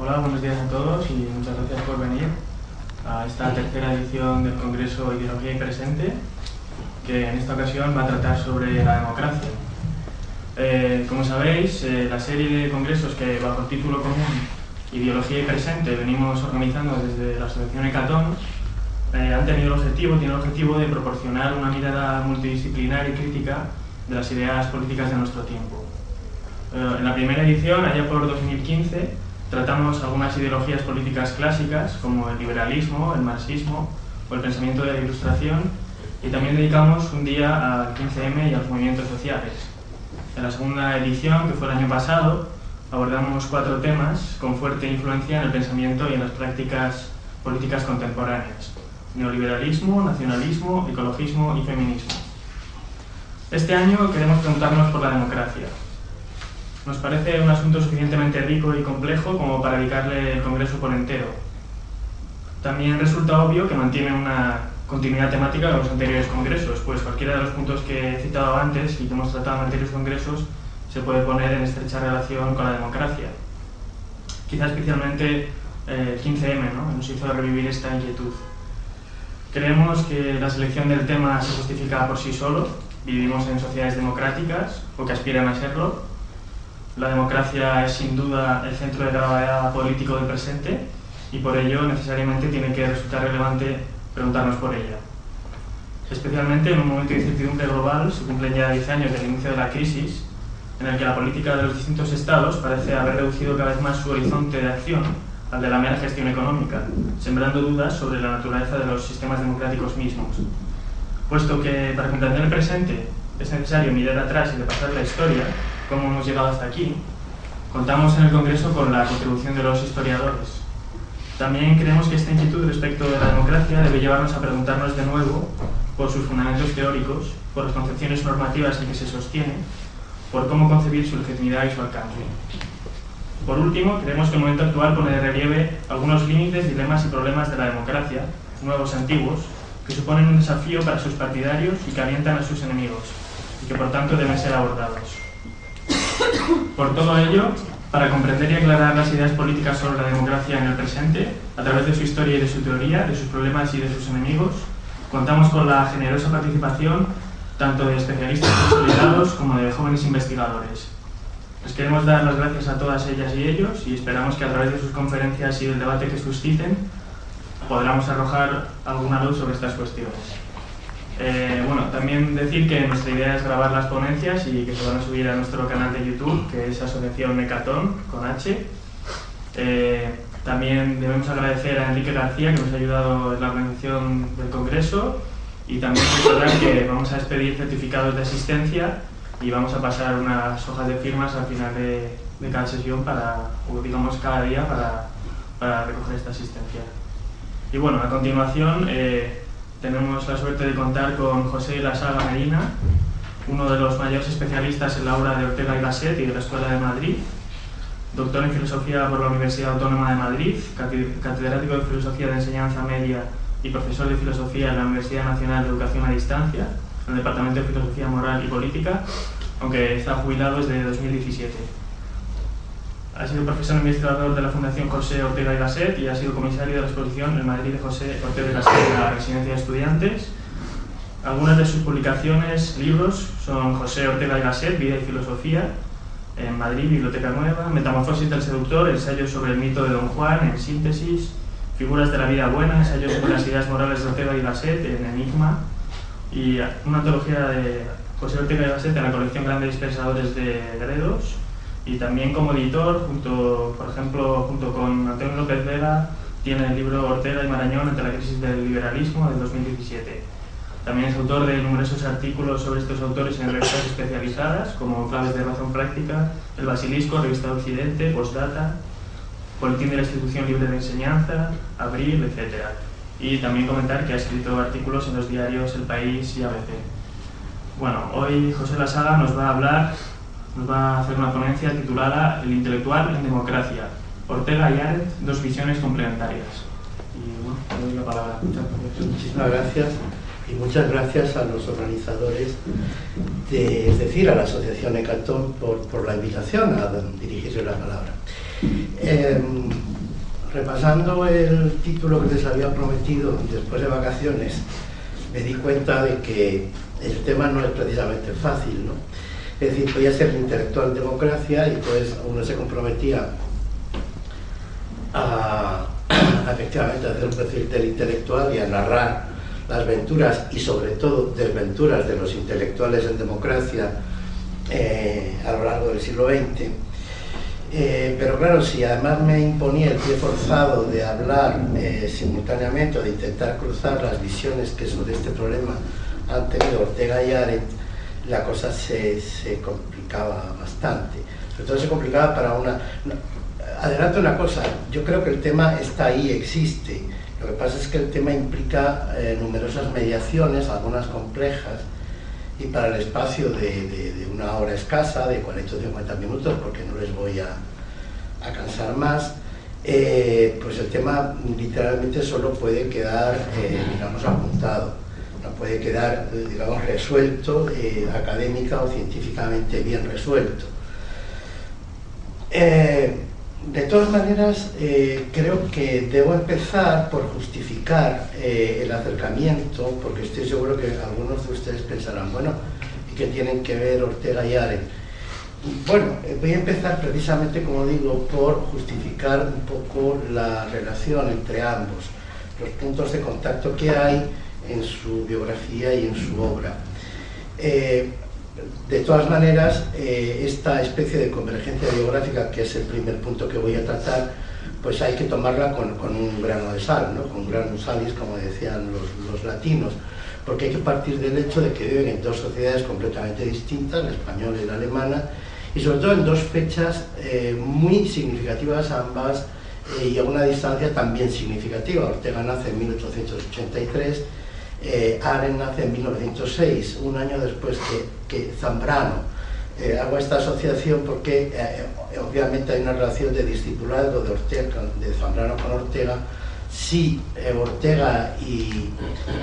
Hola, buenos días a todos y muchas gracias por venir a esta tercera edición del Congreso Ideología y Presente, que en esta ocasión va a tratar sobre la democracia. Como sabéis, la serie de congresos que bajo el título común Ideología y Presente venimos organizando desde la Asociación Hecatón tiene el objetivo de proporcionar una mirada multidisciplinar y crítica de las ideas políticas de nuestro tiempo. En la primera edición, allá por 2015, tratamos algunas ideologías políticas clásicas como el liberalismo, el marxismo o el pensamiento de la Ilustración, y también dedicamos un día al 15M y a los movimientos sociales. En la segunda edición, que fue el año pasado, abordamos 4 temas con fuerte influencia en el pensamiento y en las prácticas políticas contemporáneas: neoliberalismo, nacionalismo, ecologismo y feminismo. Este año queremos preguntarnos por la democracia. Nos parece un asunto suficientemente rico y complejo como para dedicarle el Congreso por entero. También resulta obvio que mantiene una continuidad temática con los anteriores congresos, pues cualquiera de los puntos que he citado antes y que hemos tratado en anteriores congresos se puede poner en estrecha relación con la democracia. Quizá especialmente el 15M, ¿no?, nos hizo revivir esta inquietud. Creemos que la selección del tema se justifica por sí solo. Vivimos en sociedades democráticas o que aspiran a serlo. La democracia es sin duda el centro de gravedad político del presente y por ello necesariamente tiene que resultar relevante preguntarnos por ella. Especialmente en un momento de incertidumbre global, se cumplen ya 10 años del inicio de la crisis, en el que la política de los distintos estados parece haber reducido cada vez más su horizonte de acción al de la mera gestión económica, sembrando dudas sobre la naturaleza de los sistemas democráticos mismos. Puesto que para comprender el presente es necesario mirar atrás y repasar la historia, cómo hemos llegado hasta aquí, contamos en el Congreso con la contribución de los historiadores. También creemos que esta inquietud respecto de la democracia debe llevarnos a preguntarnos de nuevo por sus fundamentos teóricos, por las concepciones normativas en que se sostiene, por cómo concebir su legitimidad y su alcance. Por último, creemos que el momento actual pone de relieve algunos límites, dilemas y problemas de la democracia, nuevos y antiguos, que suponen un desafío para sus partidarios y que alientan a sus enemigos, y que por tanto deben ser abordados. Por todo ello, para comprender y aclarar las ideas políticas sobre la democracia en el presente, a través de su historia y de su teoría, de sus problemas y de sus enemigos, contamos con la generosa participación tanto de especialistas consolidados como de jóvenes investigadores. Les queremos dar las gracias a todas ellas y ellos y esperamos que a través de sus conferencias y del debate que susciten podamos arrojar alguna luz sobre estas cuestiones. También decir que nuestra idea es grabar las ponencias y que se van a subir a nuestro canal de YouTube, que es Asociación Hecatón, con H. También debemos agradecer a Enrique García, que nos ha ayudado en la organización del Congreso, y también recordar que vamos a expedir certificados de asistencia y vamos a pasar unas hojas de firmas al final de cada sesión cada día para recoger esta asistencia. Y bueno, a continuación tenemos la suerte de contar con José Lasaga Medina, uno de los mayores especialistas en la obra de Ortega y Gasset y de la Escuela de Madrid, doctor en Filosofía por la Universidad Autónoma de Madrid, catedrático de Filosofía de Enseñanza Media y profesor de Filosofía en la Universidad Nacional de Educación a Distancia, en el Departamento de Filosofía Moral y Política, aunque está jubilado desde 2017. Ha sido profesor investigador de la Fundación José Ortega y Gasset y ha sido comisario de la exposición en Madrid de José Ortega y Gasset en la Residencia de Estudiantes. Algunas de sus publicaciones, libros, son José Ortega y Gasset, Vida y Filosofía, en Madrid, Biblioteca Nueva; Metamorfosis del Seductor, ensayo sobre el mito de Don Juan, en Síntesis; Figuras de la vida buena, ensayo sobre las ideas morales de Ortega y Gasset, en Enigma; y una antología de José Ortega y Gasset en la colección Grandes Pensadores de Gredos. Y también como editor, por ejemplo, junto con Antonio López Vega, tiene el libro Ortega y Marañón ante la crisis del liberalismo, del 2017. También es autor de numerosos artículos sobre estos autores en revistas especializadas, como Claves de Razón Práctica, El Basilisco, Revista de Occidente, Postdata, Boletín de la Institución Libre de Enseñanza, Abril, etc. Y también comentar que ha escrito artículos en los diarios El País y ABC. Bueno, hoy José Lasaga nos va a hacer una ponencia titulada El intelectual en democracia, Ortega y Arendt, dos visiones complementarias. Y bueno, te doy la palabra. Muchas gracias. Muchísimas gracias y muchas gracias a los organizadores, es decir, a la Asociación Hecatón por la invitación a dirigirle la palabra. repasando el título que les había prometido después de vacaciones, me di cuenta de que el tema no es precisamente fácil, ¿no? Es decir, podía ser intelectual democracia y pues uno se comprometía a efectivamente hacer un perfil del intelectual y a narrar las venturas y sobre todo desventuras de los intelectuales en democracia a lo largo del siglo XX. Pero claro, si además me imponía el pie forzado de hablar simultáneamente o de intentar cruzar las visiones que sobre este problema han tenido Ortega y Arendt, la cosa se complicaba bastante. Sobre todo se complicaba para una... Adelanto una cosa, yo creo que el tema está ahí, existe. Lo que pasa es que el tema implica numerosas mediaciones, algunas complejas, y para el espacio de una hora escasa, de 40 o 50 minutos, porque no les voy a cansar más, pues el tema literalmente solo puede quedar, digamos, apuntado, no puede quedar, digamos, resuelto, académica o científicamente bien resuelto. De todas maneras, creo que debo empezar por justificar el acercamiento, porque estoy seguro que algunos de ustedes pensarán, bueno, ¿y qué tienen que ver Ortega y Arendt? Bueno, voy a empezar precisamente, como digo, por justificar un poco la relación entre ambos, los puntos de contacto que hay en su biografía y en su obra. De todas maneras, esta especie de convergencia biográfica, que es el primer punto que voy a tratar, pues hay que tomarla con un grano de sal, ¿no? Con granum salis, como decían los latinos, porque hay que partir del hecho de que viven en dos sociedades completamente distintas, la española y la alemana, y sobre todo en dos fechas muy significativas ambas y a una distancia también significativa. Ortega nace en 1883, Arendt nace en 1906, un año después que Zambrano. Hago esta asociación porque obviamente hay una relación de discipulado de Zambrano con Ortega. Si Ortega y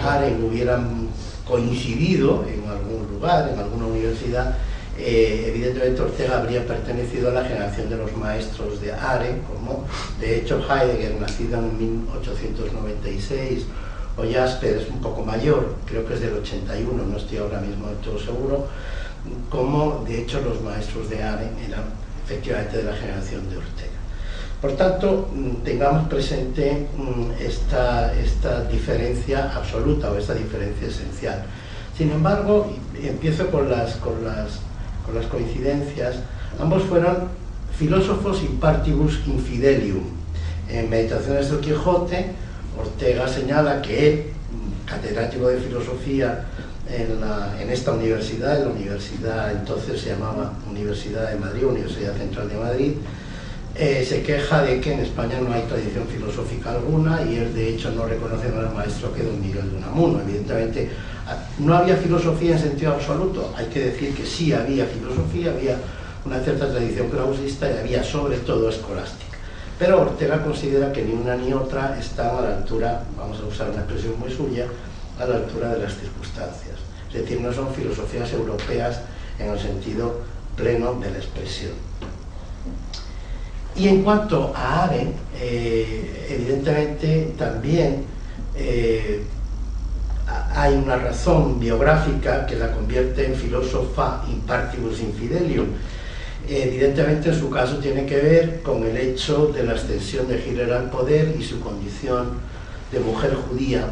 Arendt hubieran coincidido en algún lugar, en alguna universidad, evidentemente Ortega habría pertenecido a la generación de los maestros de Arendt, como de hecho Heidegger, nacido en 1896, o Jasper es un poco mayor, creo que es del 81, no estoy ahora mismo del todo seguro, como de hecho los maestros de Arendt eran efectivamente de la generación de Ortega. Por tanto, tengamos presente esta diferencia absoluta o esta diferencia esencial. Sin embargo, empiezo con las coincidencias. Ambos fueron filósofos in partibus infidelium. En Meditaciones del Quijote, Ortega señala que él, catedrático de filosofía en esta universidad, en la universidad entonces se llamaba Universidad de Madrid, Universidad Central de Madrid, se queja de que en España no hay tradición filosófica alguna y él de hecho no reconoce más maestro que don Miguel de Unamuno. Evidentemente no había filosofía en sentido absoluto, hay que decir que sí había filosofía, había una cierta tradición clausista y había sobre todo escolástica. Pero Ortega considera que ni una ni otra están a la altura, vamos a usar una expresión muy suya, a la altura de las circunstancias. Es decir, no son filosofías europeas en el sentido pleno de la expresión. Y en cuanto a Arendt, evidentemente también hay una razón biográfica que la convierte en filósofa in partibus infidelium. Evidentemente en su caso tiene que ver con el hecho de la ascensión de Hitler al poder y su condición de mujer judía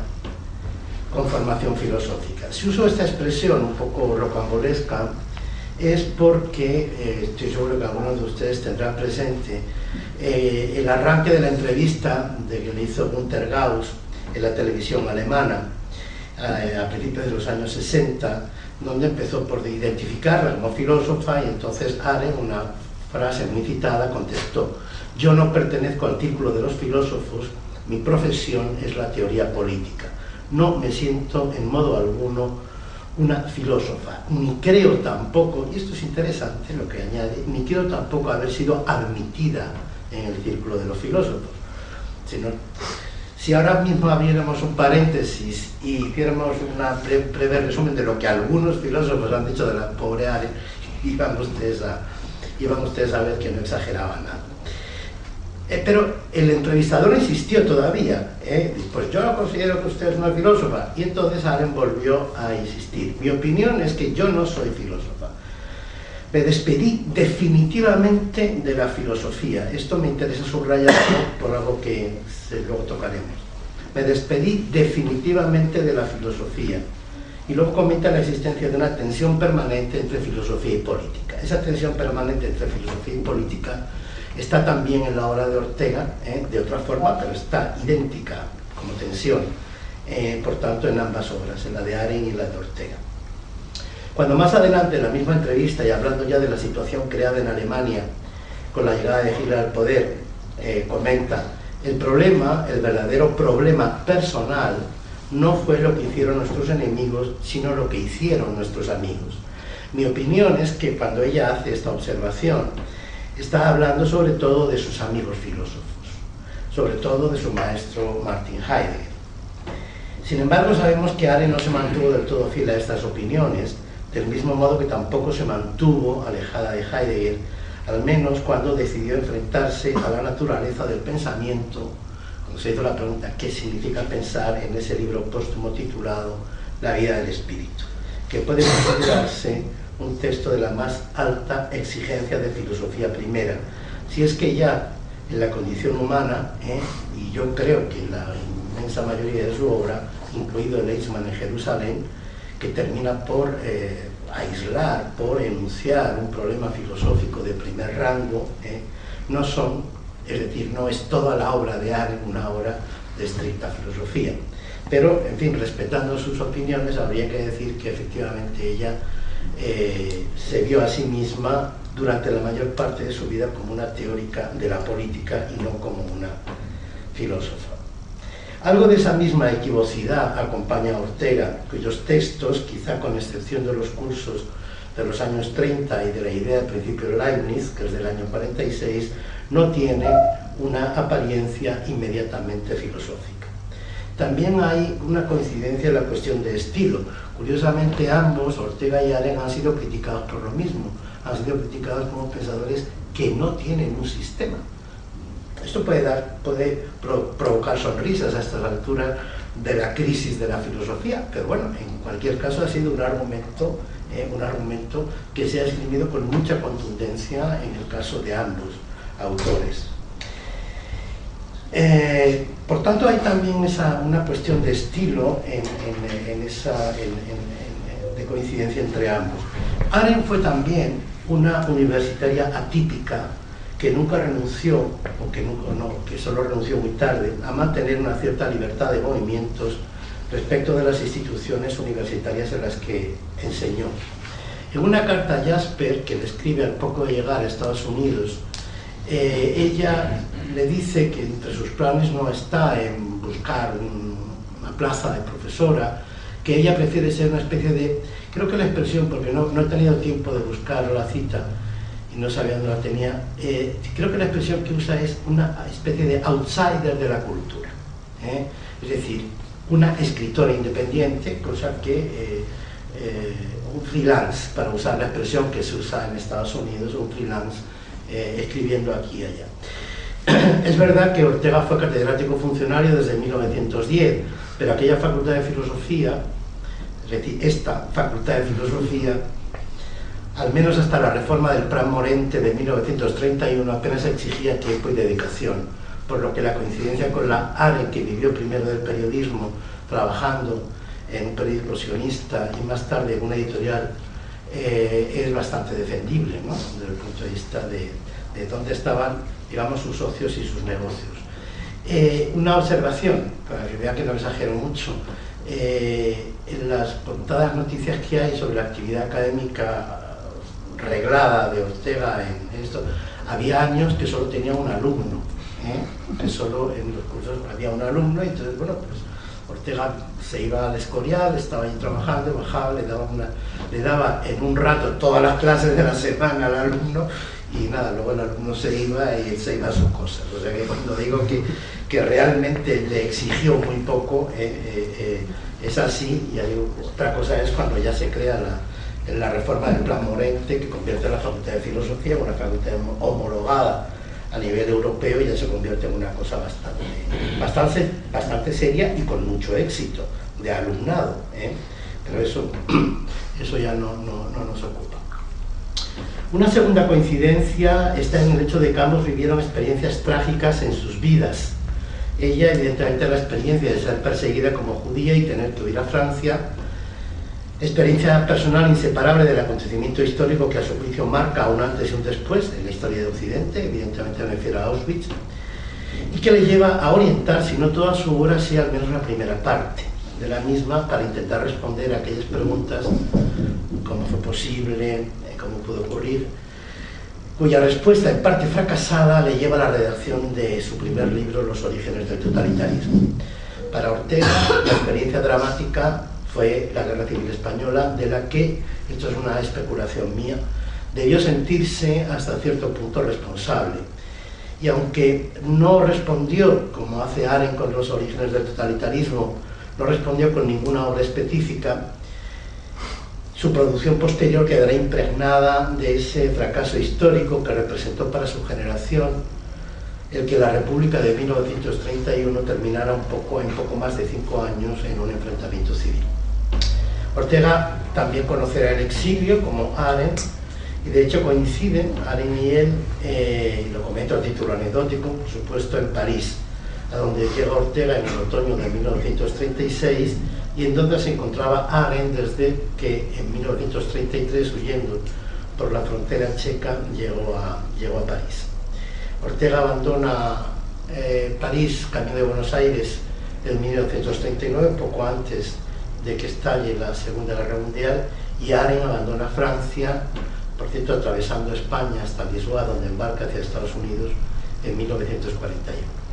con formación filosófica. Si uso esta expresión un poco rocambolesca es porque estoy seguro que algunos de ustedes tendrán presente el arranque de la entrevista que le hizo Günter Gauss en la televisión alemana a principios de los años 60, donde empezó por identificarla como filósofa y entonces Arendt, una frase muy citada, contestó: yo no pertenezco al círculo de los filósofos, mi profesión es la teoría política. No me siento en modo alguno una filósofa, ni creo tampoco, y esto es interesante lo que añade, ni creo tampoco haber sido admitida en el círculo de los filósofos. Si ahora mismo abriéramos un paréntesis y hiciéramos un breve resumen de lo que algunos filósofos han dicho de la pobre Arendt, iban ustedes a ver que no exageraba nada. Pero el entrevistador insistió todavía, pues yo considero que usted es una filósofa, y entonces Arendt volvió a insistir. Mi opinión es que yo no soy filósofa. Me despedí definitivamente de la filosofía. Esto me interesa subrayarlo por algo que luego tocaremos. Me despedí definitivamente de la filosofía. Y luego comenta la existencia de una tensión permanente entre filosofía y política. Esa tensión permanente entre filosofía y política está también en la obra de Ortega, de otra forma, pero está idéntica como tensión, por tanto, en ambas obras, en la de Arendt y en la de Ortega. Cuando más adelante, en la misma entrevista, y hablando ya de la situación creada en Alemania con la llegada de Hitler al poder, comenta: el problema, el verdadero problema personal, no fue lo que hicieron nuestros enemigos, sino lo que hicieron nuestros amigos. Mi opinión es que cuando ella hace esta observación, está hablando sobre todo de sus amigos filósofos, sobre todo de su maestro Martin Heidegger. Sin embargo, sabemos que Arendt no se mantuvo del todo fiel a estas opiniones, del mismo modo que tampoco se mantuvo alejada de Heidegger, al menos cuando decidió enfrentarse a la naturaleza del pensamiento, cuando se hizo la pregunta ¿qué significa pensar?, en ese libro póstumo titulado La vida del espíritu, que puede considerarse un texto de la más alta exigencia de filosofía primera, si es que ya en la condición humana, y yo creo que en la inmensa mayoría de su obra, incluido el Eichmann en Jerusalén, que termina por aislar, por enunciar un problema filosófico de primer rango, no son, es decir, no es toda la obra de Arendt una obra de estricta filosofía. Pero, en fin, respetando sus opiniones, habría que decir que efectivamente ella se vio a sí misma durante la mayor parte de su vida como una teórica de la política y no como una filósofa. Algo de esa misma equivocidad acompaña a Ortega, cuyos textos, quizá con excepción de los cursos de los años 30 y de la idea del principio de Leibniz, que es del año 46, no tiene una apariencia inmediatamente filosófica. También hay una coincidencia en la cuestión de estilo. Curiosamente, ambos, Ortega y Arendt, han sido criticados por lo mismo. Han sido criticados como pensadores que no tienen un sistema. Esto puede provocar sonrisas a estas alturas de la crisis de la filosofía, pero bueno, en cualquier caso ha sido un argumento que se ha esgrimido con mucha contundencia en el caso de ambos autores. Por tanto, hay también una cuestión de estilo de coincidencia entre ambos. Arendt fue también una universitaria atípica que nunca renunció, o que solo renunció muy tarde, a mantener una cierta libertad de movimientos respecto de las instituciones universitarias en las que enseñó. En una carta a Jasper, que le escribe al poco de llegar a Estados Unidos, ella le dice que entre sus planes no está en buscar una plaza de profesora, que ella prefiere ser una especie de, creo que la expresión, porque no he tenido tiempo de buscar la cita y no sabía dónde la tenía, creo que la expresión que usa es una especie de outsider de la cultura, es decir, una escritora independiente, cosa que un freelance, para usar la expresión que se usa en Estados Unidos, un freelance escribiendo aquí y allá. Es verdad que Ortega fue catedrático funcionario desde 1910, pero aquella facultad de filosofía, es decir, esta facultad de filosofía, al menos hasta la reforma del Plan Morente de 1931, apenas exigía tiempo y dedicación, por lo que la coincidencia con la Arendt, que vivió primero del periodismo, trabajando en un periódico sionista y más tarde en una editorial, es bastante defendible, ¿no?, desde el punto de vista de dónde estaban, digamos, sus socios y sus negocios. Una observación, para que vea que no exagero mucho, en las contadas noticias que hay sobre la actividad académica reglada de Ortega en esto, había años que solo tenía un alumno, que solo en los cursos había un alumno, y entonces, bueno, pues Ortega se iba al Escorial, estaba ahí trabajando, bajaba, le daba en un rato todas las clases de la semana al alumno, y nada, luego el alumno se iba y él se iba a sus cosas. O sea que cuando digo que realmente le exigió muy poco, es así. Y hay otra cosa es cuando ya se crea la reforma del Plan Morente, que convierte la Facultad de Filosofía en una facultad homologada a nivel europeo ya se convierte en una cosa bastante seria y con mucho éxito de alumnado, pero eso ya no nos ocupa. Una segunda coincidencia está en el hecho de que ambos vivieron experiencias trágicas en sus vidas. Ella, evidentemente, la experiencia de ser perseguida como judía y tener que huir a Francia, experiencia personal inseparable del acontecimiento histórico que a su juicio marca un antes y un después en la historia de Occidente, evidentemente me refiero a Auschwitz, y que le lleva a orientar, si no toda su obra, sí al menos la primera parte de la misma, para intentar responder a aquellas preguntas: ¿cómo fue posible? ¿Cómo pudo ocurrir? Cuya respuesta, en parte fracasada, le lleva a la redacción de su primer libro, Los orígenes del totalitarismo. Para Ortega, la experiencia dramática fue la Guerra Civil Española, de la que, esto es una especulación mía, debió sentirse hasta cierto punto responsable. Y aunque no respondió, como hace Arendt con Los orígenes del totalitarismo, no respondió con ninguna obra específica, su producción posterior quedará impregnada de ese fracaso histórico que representó para su generación el que la República de 1931 terminara en poco más de 5 años en un enfrentamiento civil. Ortega también conocerá el exilio, como Arendt, y de hecho coinciden Arendt y él, y lo comento a título anecdótico, por supuesto, en París, a donde llega Ortega en el otoño de 1936 y en donde se encontraba Arendt desde que en 1933, huyendo por la frontera checa, llegó a París. Ortega abandona París, camino de Buenos Aires, en 1939, poco antes de que estalle la Segunda Guerra Mundial, y Arendt abandona Francia, por cierto, atravesando España hasta Lisboa, donde embarca hacia Estados Unidos en 1941.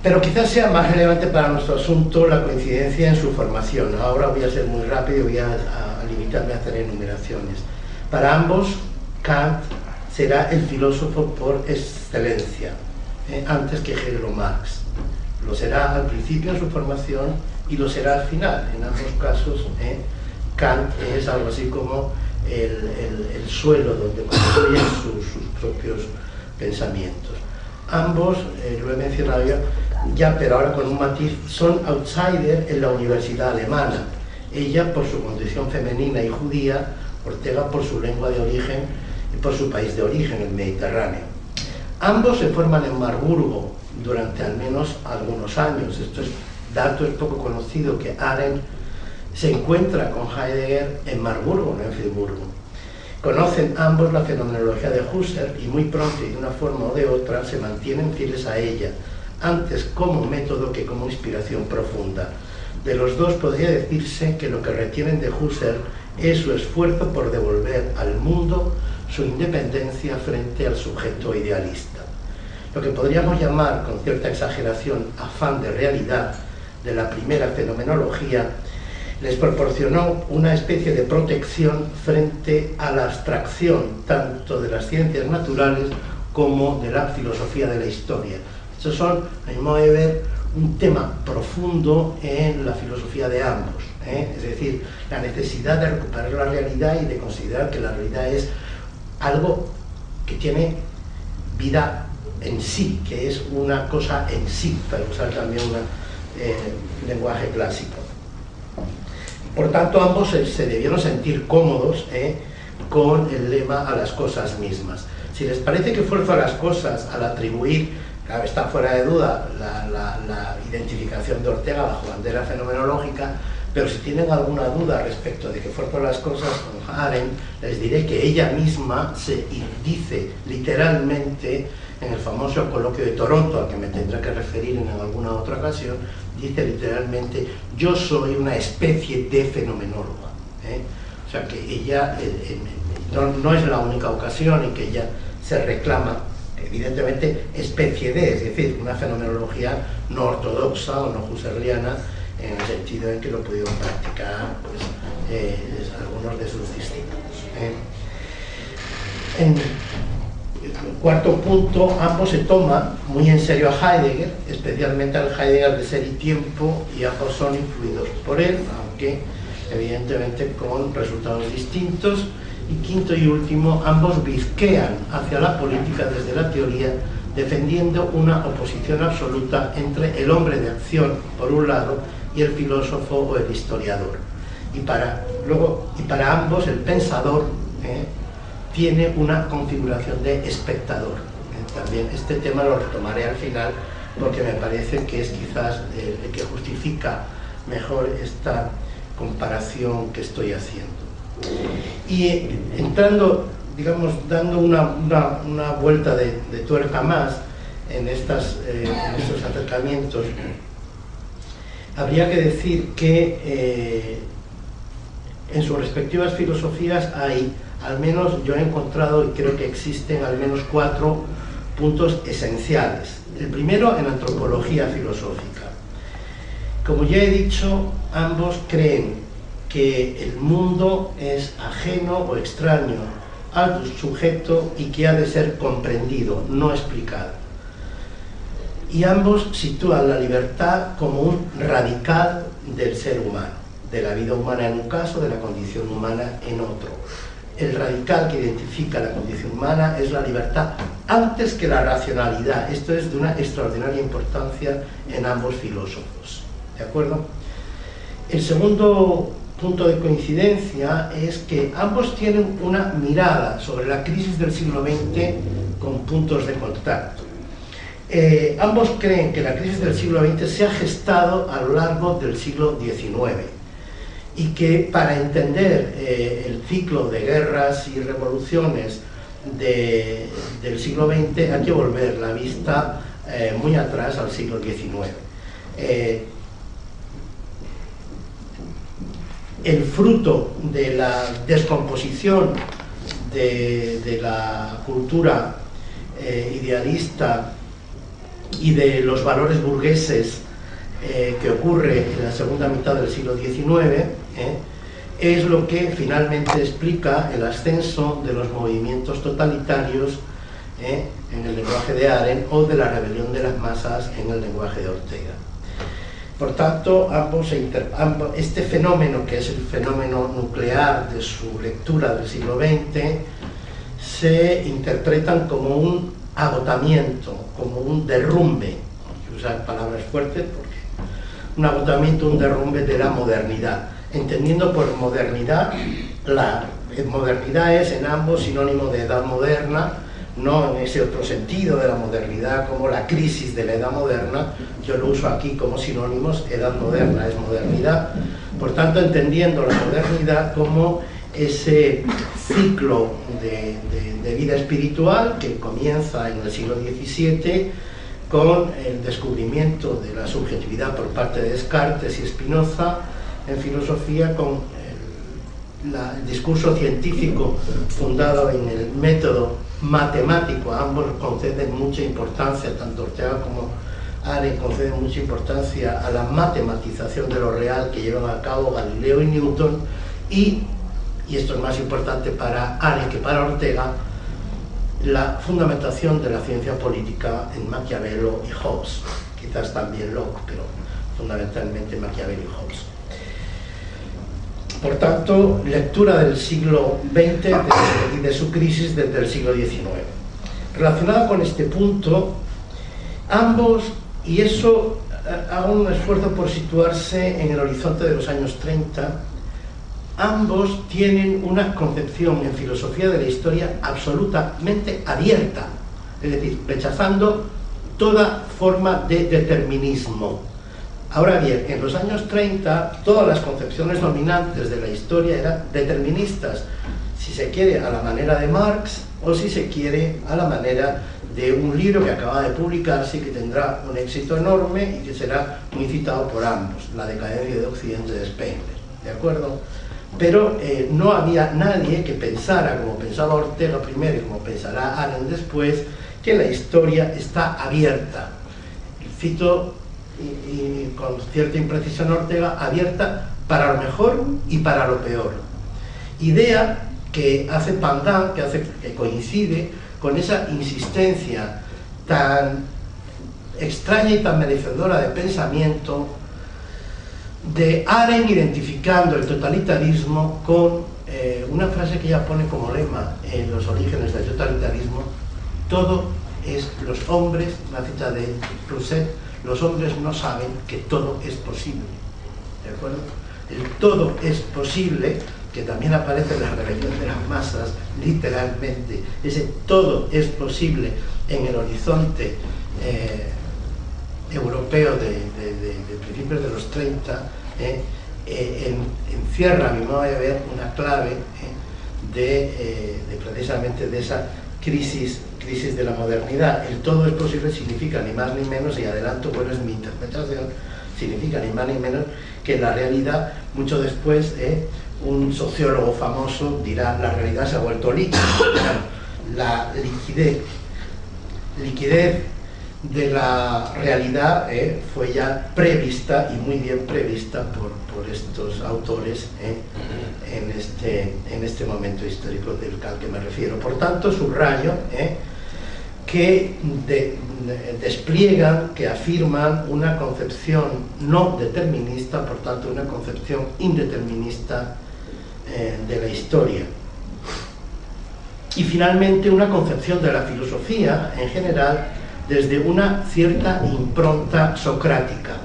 Pero quizás sea más relevante para nuestro asunto la coincidencia en su formación. Ahora voy a ser muy rápido y voy a limitarme a hacer enumeraciones. Para ambos, Kant será el filósofo por excelencia, antes que Hegel o Marx. Lo será al principio en su formación y lo será al final. En ambos casos, Kant es algo así como el suelo donde construyen sus propios pensamientos. Ambos, lo he mencionado ya, pero ahora con un matiz, son outsider en la universidad alemana. Ella por su condición femenina y judía, Ortega por su lengua de origen y por su país de origen, el Mediterráneo. Ambos se forman en Marburgo durante al menos algunos años. Dato es poco conocido, que Arendt se encuentra con Heidegger en Marburgo, no en Friburgo. Conocen ambos la fenomenología de Husserl y muy pronto y de una forma o de otra se mantienen fieles a ella, antes como método que como inspiración profunda. De los dos podría decirse que lo que retienen de Husserl es su esfuerzo por devolver al mundo su independencia frente al sujeto idealista. Lo que podríamos llamar, con cierta exageración, afán de realidad de la primera fenomenología, les proporcionó una especie de protección frente a la abstracción tanto de las ciencias naturales como de la filosofía de la historia. Estos son, a mi modo de ver, un tema profundo en la filosofía de ambos, es decir, la necesidad de recuperar la realidad y de considerar que la realidad es algo que tiene vida en sí, que es una cosa en sí, para usar también un lenguaje clásico. Por tanto, ambos se debieron sentir cómodos con el lema "a las cosas mismas". Si les parece que fuerza a las cosas al atribuir, claro, está fuera de duda la identificación de Ortega bajo bandera fenomenológica, pero si tienen alguna duda respecto de que fuerza a las cosas con Arendt, les diré que ella misma se dice literalmente en el famoso coloquio de Toronto, al que me tendré que referir en alguna otra ocasión, dice literalmente: yo soy una especie de fenomenóloga. O sea que ella no es la única ocasión en que ella se reclama, evidentemente, especie de, es decir, una fenomenología no ortodoxa o no husserliana, en el sentido en que lo pudieron practicar algunos de sus discípulos. En cuarto punto, ambos se toman muy en serio a Heidegger, especialmente al Heidegger de Ser y Tiempo, y ambos son influidos por él, aunque evidentemente con resultados distintos, Y quinto y último, ambos bizquean hacia la política desde la teoría, defendiendo una oposición absoluta entre el hombre de acción, por un lado, y el filósofo o el historiador. Y para ambos el pensador tiene una configuración de espectador. También este tema lo retomaré al final, porque me parece que es quizás el que justifica mejor esta comparación que estoy haciendo. Y entrando, digamos, dando una vuelta de tuerca más en estos acercamientos, habría que decir que en sus respectivas filosofías hay, al menos yo he encontrado, y creo que existen al menos 4 puntos esenciales. El primero, en antropología filosófica. Como ya he dicho, ambos creen que el mundo es ajeno o extraño al sujeto y que ha de ser comprendido, no explicado. Y ambos sitúan la libertad como un radical del ser humano, de la vida humana en un caso, de la condición humana en otro. El radical que identifica la condición humana es la libertad antes que la racionalidad. Esto es de una extraordinaria importancia en ambos filósofos. ¿De acuerdo? El segundo punto de coincidencia es que ambos tienen una mirada sobre la crisis del siglo XX con puntos de contacto. Ambos creen que la crisis del siglo XX se ha gestado a lo largo del siglo XIX y que para entender el ciclo de guerras y revoluciones del siglo XX hay que volver la vista muy atrás al siglo XIX. El fruto de la descomposición de la cultura idealista y de los valores burgueses que ocurre en la segunda mitad del siglo XIX es lo que finalmente explica el ascenso de los movimientos totalitarios en el lenguaje de Arendt o de la rebelión de las masas en el lenguaje de Ortega. Por tanto, este fenómeno, que es el fenómeno nuclear de su lectura del siglo XX, se interpretan como un agotamiento, como un derrumbe, hay que usar palabras fuertes porque un agotamiento, un derrumbe de la modernidad, entendiendo por modernidad, la modernidad es en ambos sinónimo de edad moderna, no en ese otro sentido de la modernidad como la crisis de la edad moderna. Yo lo uso aquí como sinónimos, edad moderna es modernidad, por tanto entendiendo la modernidad como ese ciclo de vida espiritual que comienza en el siglo XVII con el descubrimiento de la subjetividad por parte de Descartes y Spinoza en filosofía, con el discurso científico fundado en el método matemático. Ambos conceden mucha importancia, tanto Ortega como Arendt conceden mucha importancia a la matematización de lo real que llevan a cabo Galileo y Newton, y esto es más importante para Arendt que para Ortega, la fundamentación de la ciencia política en Maquiavelo y Hobbes, quizás también Locke, pero fundamentalmente Maquiavelo y Hobbes. Por tanto, lectura del siglo XX y de su crisis desde el siglo XIX. Relacionado con este punto, ambos, y eso hago un esfuerzo por situarse en el horizonte de los años 30, ambos tienen una concepción en filosofía de la historia absolutamente abierta, es decir, rechazando toda forma de determinismo. Ahora bien, en los años 30 todas las concepciones dominantes de la historia eran deterministas, si se quiere a la manera de Marx o si se quiere a la manera de un libro que acaba de publicarse y que tendrá un éxito enorme y que será muy citado por ambos, La decadencia de Occidente de Spengler, ¿de acuerdo? Pero no había nadie que pensara, como pensaba Ortega primero y como pensará Arendt después, que la historia está abierta. Cito y con cierta imprecisión Ortega, abierta para lo mejor y para lo peor. Idea que hace pandan, que coincide con esa insistencia tan extraña y tan merecedora de pensamiento de Arendt, identificando el totalitarismo con una frase que ella pone como lema en los orígenes del totalitarismo: todo es los hombres, una cita de Rousseau, los hombres no saben que todo es posible, ¿de acuerdo? El todo es posible, que también aparece en la rebelión de las masas, literalmente, ese todo es posible en el horizonte europeo de principios de los 30, encierra, a mi modo de ver, una clave precisamente de esa crisis de la modernidad. El todo es posible significa ni más ni menos, y adelanto, bueno, es mi interpretación, significa ni más ni menos que la realidad, mucho después, un sociólogo famoso dirá: la realidad se ha vuelto líquida. La liquidez de la realidad fue ya prevista, y muy bien prevista, por estos autores en este momento histórico al que me refiero. Por tanto, subrayo que despliegan, que afirman una concepción no determinista, por tanto una concepción indeterminista de la historia. Y finalmente una concepción de la filosofía en general desde una cierta impronta socrática,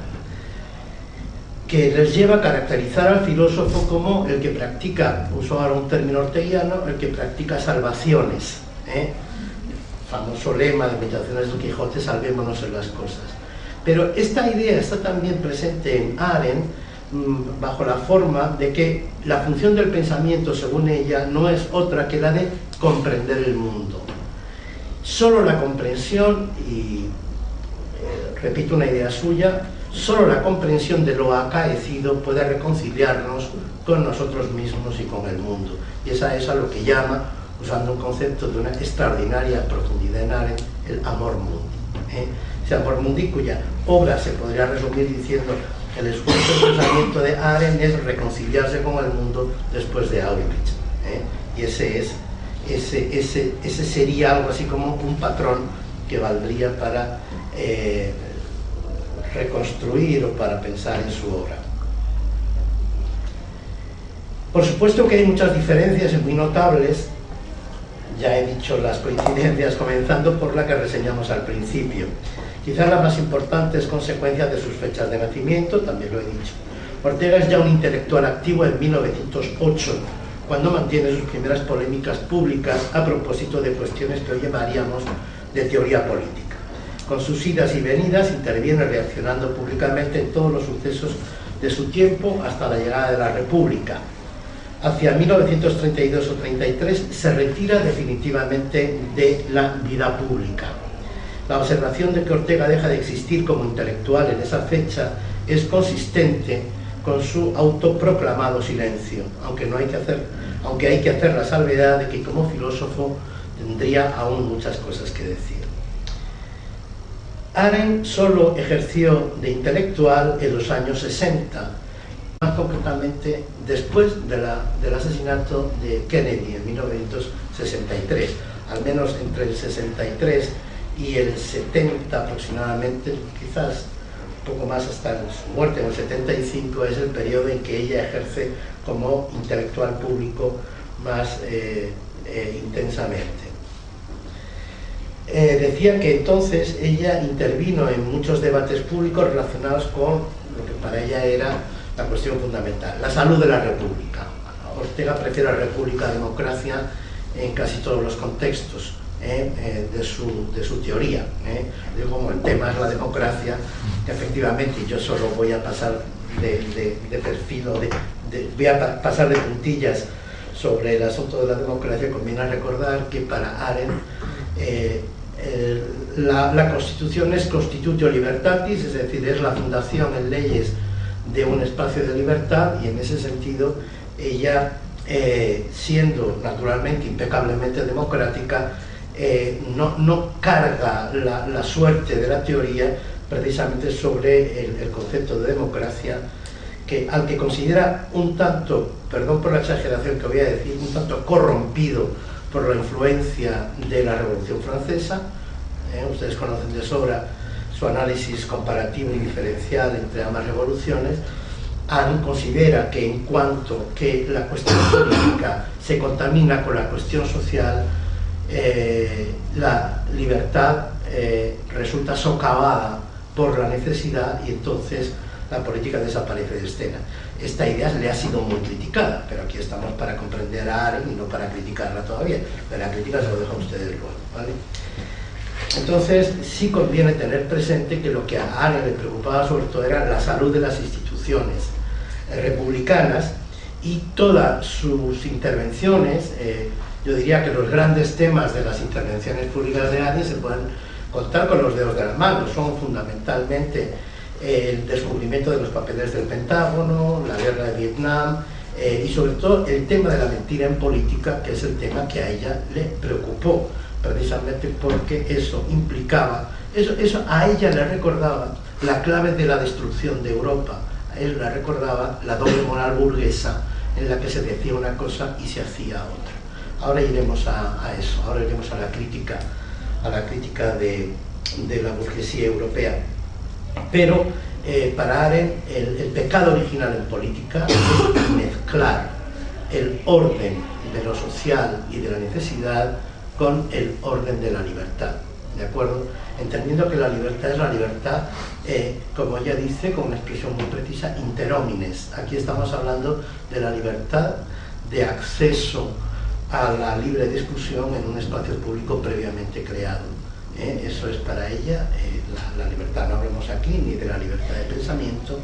que les lleva a caracterizar al filósofo como el que practica, uso ahora un término orteguiano, el que practica salvaciones. Famoso lema de Meditaciones del Quijote: salvémonos en las cosas. Pero esta idea está también presente en Arendt, bajo la forma de que la función del pensamiento, según ella, no es otra que la de comprender el mundo. Solo la comprensión, y repito una idea suya, solo la comprensión de lo acaecido puede reconciliarnos con nosotros mismos y con el mundo. Y esa es a lo que llama, usando un concepto de una extraordinaria profundidad en Arendt, el amor mundi. Ese amor mundi, cuya obra se podría resumir diciendo: el esfuerzo del pensamiento de Arendt es reconciliarse con el mundo después de Auschwitz. Y ese sería algo así como un patrón que valdría para reconstruir o para pensar en su obra. Por supuesto que hay muchas diferencias muy notables. Ya he dicho las coincidencias, comenzando por la que reseñamos al principio. Quizás la más importante es consecuencia de sus fechas de nacimiento, también lo he dicho. Ortega es ya un intelectual activo en 1908, cuando mantiene sus primeras polémicas públicas a propósito de cuestiones que hoy llamaríamos de teoría política. Con sus idas y venidas interviene reaccionando públicamente en todos los sucesos de su tiempo hasta la llegada de la República. Hacia 1932 o 33 se retira definitivamente de la vida pública. La observación de que Ortega deja de existir como intelectual en esa fecha es consistente con su autoproclamado silencio, aunque hay que hacer la salvedad de que como filósofo tendría aún muchas cosas que decir. Arendt solo ejerció de intelectual en los años 60, más concretamente después del asesinato de Kennedy en 1963, al menos entre el 63 y el 70 aproximadamente, quizás un poco más hasta su muerte en el 75, es el periodo en que ella ejerce como intelectual público más intensamente. Decía que entonces ella intervino en muchos debates públicos relacionados con lo que para ella era la cuestión fundamental, la salud de la República. Ortega prefiere la República a la democracia en casi todos los contextos de su teoría. Como el tema es la democracia, efectivamente, yo solo voy a pasar de perfil, voy a pasar de puntillas sobre el asunto de la democracia. Conviene recordar que para Arendt la Constitución es constitutio libertatis, es decir, es la fundación en leyes de un espacio de libertad, y en ese sentido ella, siendo naturalmente impecablemente democrática, no carga la suerte de la teoría precisamente sobre el concepto de democracia, al que considera un tanto, perdón por la exageración que voy a decir, un tanto corrompido por la influencia de la Revolución Francesa. Ustedes conocen de sobra su análisis comparativo y diferencial entre ambas revoluciones, Arendt considera que en cuanto que la cuestión política se contamina con la cuestión social, la libertad resulta socavada por la necesidad y entonces la política desaparece de escena. Esta idea le ha sido muy criticada, pero aquí estamos para comprender a Arendt y no para criticarla todavía. Pero la crítica se lo dejo a ustedes luego, ¿vale? Entonces sí conviene tener presente que lo que a Arendt le preocupaba sobre todo era la salud de las instituciones republicanas, y todas sus intervenciones, yo diría que los grandes temas de las intervenciones públicas de Arendt se pueden contar con los dedos de las manos. Son fundamentalmente el descubrimiento de los papeles del Pentágono, la guerra de Vietnam, y sobre todo el tema de la mentira en política, que es el tema que a ella le preocupó, precisamente porque eso implicaba, eso a ella le recordaba la clave de la destrucción de Europa. A él le recordaba la doble moral burguesa en la que se decía una cosa y se hacía otra. Ahora iremos a eso, ahora iremos a la crítica de la burguesía europea. Pero para Arendt el pecado original en política es mezclar el orden de lo social y de la necesidad con el orden de la libertad, ¿de acuerdo? Entendiendo que la libertad es la libertad, como ella dice, con una expresión muy precisa, inter homines. Aquí estamos hablando de la libertad de acceso a la libre discusión en un espacio público previamente creado. Eso es para ella la libertad. No hablamos aquí ni de la libertad de pensamiento,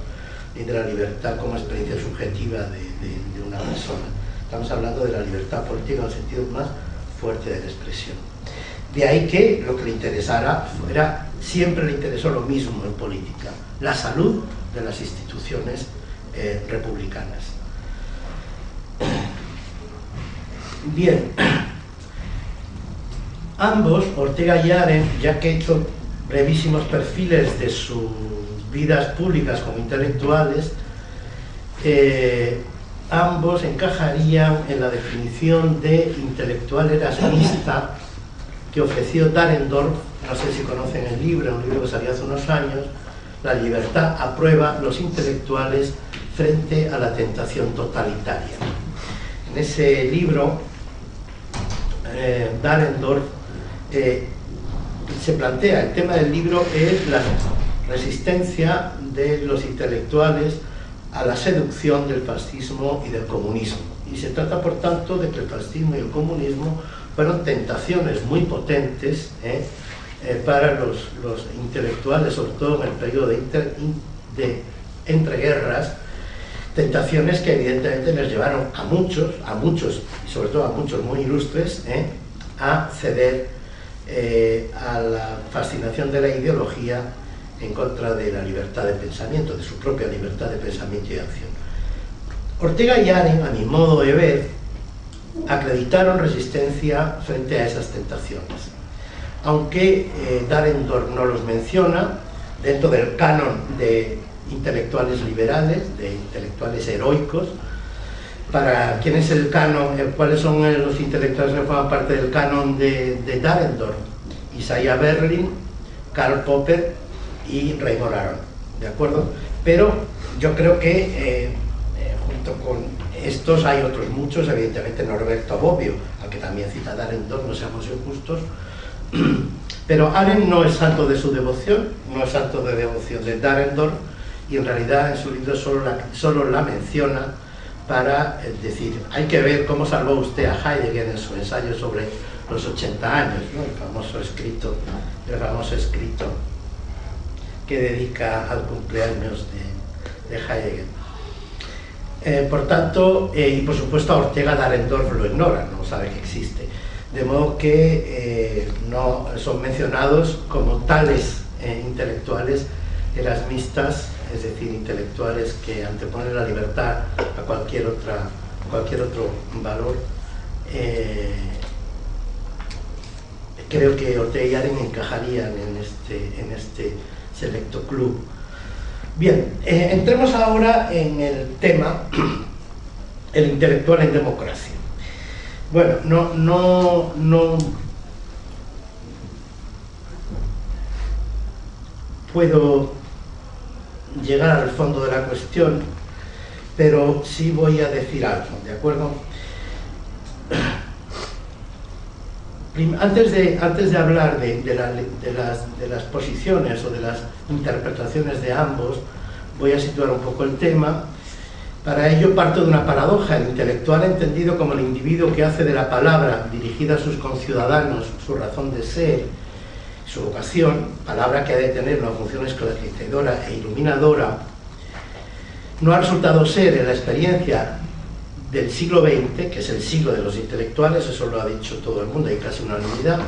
ni de la libertad como experiencia subjetiva de una persona. Estamos hablando de la libertad política en el sentido más fuerte de la expresión. De ahí que lo que le interesara siempre le interesó lo mismo en política: la salud de las instituciones republicanas. Bien, ambos, Ortega y Arendt, ya que he hecho brevísimos perfiles de sus vidas públicas como intelectuales, ambos encajarían en la definición de intelectual erasmista que ofreció Dahrendorf. No sé si conocen el libro, un libro que salió hace unos años, La libertad a prueba, los intelectuales frente a la tentación totalitaria. En ese libro, Dahrendorf se plantea, el tema del libro es la resistencia de los intelectuales a la seducción del fascismo y del comunismo. Y se trata, por tanto, de que el fascismo y el comunismo fueron tentaciones muy potentes para los intelectuales, sobre todo en el periodo de entreguerras, tentaciones que evidentemente les llevaron a muchos, y sobre todo a muchos muy ilustres, a ceder a la fascinación de la ideología en contra de la libertad de pensamiento, de su propia libertad de pensamiento y de acción. Ortega y Arendt, a mi modo de ver, acreditaron resistencia frente a esas tentaciones. Aunque Dahrendorf no los menciona, dentro del canon de intelectuales liberales, de intelectuales heroicos. Para quién es el canon, cuáles son los intelectuales que forman parte del canon de Dahrendorf: Isaiah Berlin, Karl Popper y Raymond Aron, ¿de acuerdo? Pero yo creo que junto con estos hay otros muchos, evidentemente Norberto Bobbio, al que también cita Dahrendorf, no seamos injustos, pero Arendt no es santo de su devoción, no es santo de devoción de Dahrendorf, y en realidad en su libro solo la menciona para decir, hay que ver cómo salvó usted a Heidegger en su ensayo sobre los 80 años, ¿no? el famoso escrito que dedica al cumpleaños de Heidegger. Por tanto, y por supuesto a Ortega Dahrendorf lo ignora, no sabe que existe, de modo que no son mencionados como tales intelectuales erasmistas, es decir, intelectuales que anteponen la libertad a cualquier otro valor. Creo que Ortega y Arendt encajarían en este selecto club. Bien, entremos ahora en el tema, el intelectual en democracia. Bueno, no puedo llegar al fondo de la cuestión pero sí voy a decir algo, ¿de acuerdo? Antes de hablar de las posiciones o de las interpretaciones de ambos, voy a situar un poco el tema. Para ello parto de una paradoja: el intelectual entendido como el individuo que hace de la palabra dirigida a sus conciudadanos su razón de ser, su vocación, palabra que ha de tener una función esclarecedora e iluminadora, no ha resultado ser en la experiencia del siglo XX, que es el siglo de los intelectuales, eso lo ha dicho todo el mundo, hay casi unanimidad,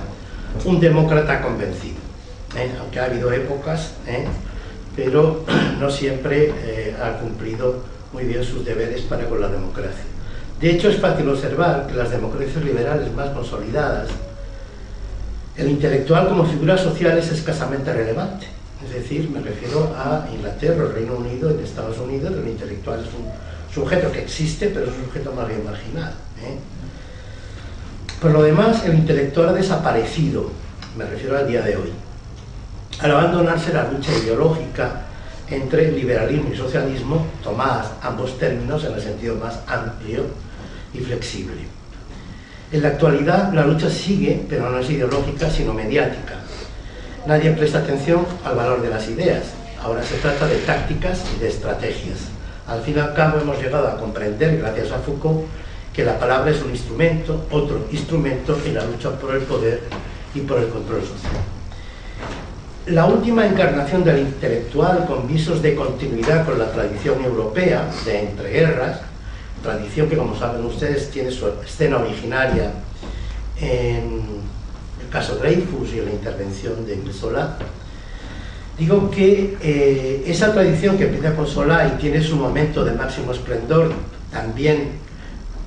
un demócrata convencido. Aunque ha habido épocas, pero no siempre ha cumplido muy bien sus deberes para con la democracia. De hecho, es fácil observar que las democracias liberales más consolidadas, el intelectual como figura social es escasamente relevante. Es decir, me refiero a Inglaterra, el Reino Unido, en Estados Unidos, el intelectual es un sujeto que existe, pero es un sujeto más bien marginal. Por lo demás, el intelectual ha desaparecido, me refiero al día de hoy, al abandonarse la lucha ideológica entre liberalismo y socialismo, tomadas ambos términos en el sentido más amplio y flexible. En la actualidad la lucha sigue, pero no es ideológica, sino mediática. Nadie presta atención al valor de las ideas, ahora se trata de tácticas y de estrategias. Al fin y al cabo hemos llegado a comprender, gracias a Foucault, que la palabra es un instrumento, otro instrumento en la lucha por el poder y por el control social. La última encarnación del intelectual, con visos de continuidad con la tradición europea de entreguerras, tradición que, como saben ustedes, tiene su escena originaria en el caso Dreyfus y en la intervención de Émile Zola. Digo que esa tradición que empieza con Zola y tiene su momento de máximo esplendor, también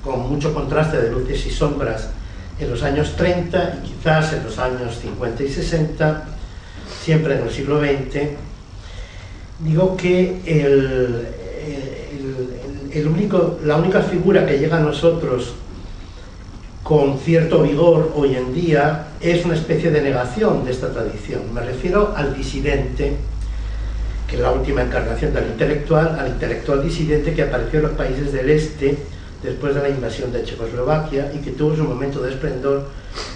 con mucho contraste de luces y sombras, en los años 30 y quizás en los años 50 y 60, siempre en el siglo XX, digo que la única figura que llega a nosotros con cierto vigor hoy en día es una especie de negación de esta tradición. Me refiero al disidente, que es la última encarnación del intelectual, al intelectual disidente que apareció en los países del este después de la invasión de Checoslovaquia y que tuvo su momento de esplendor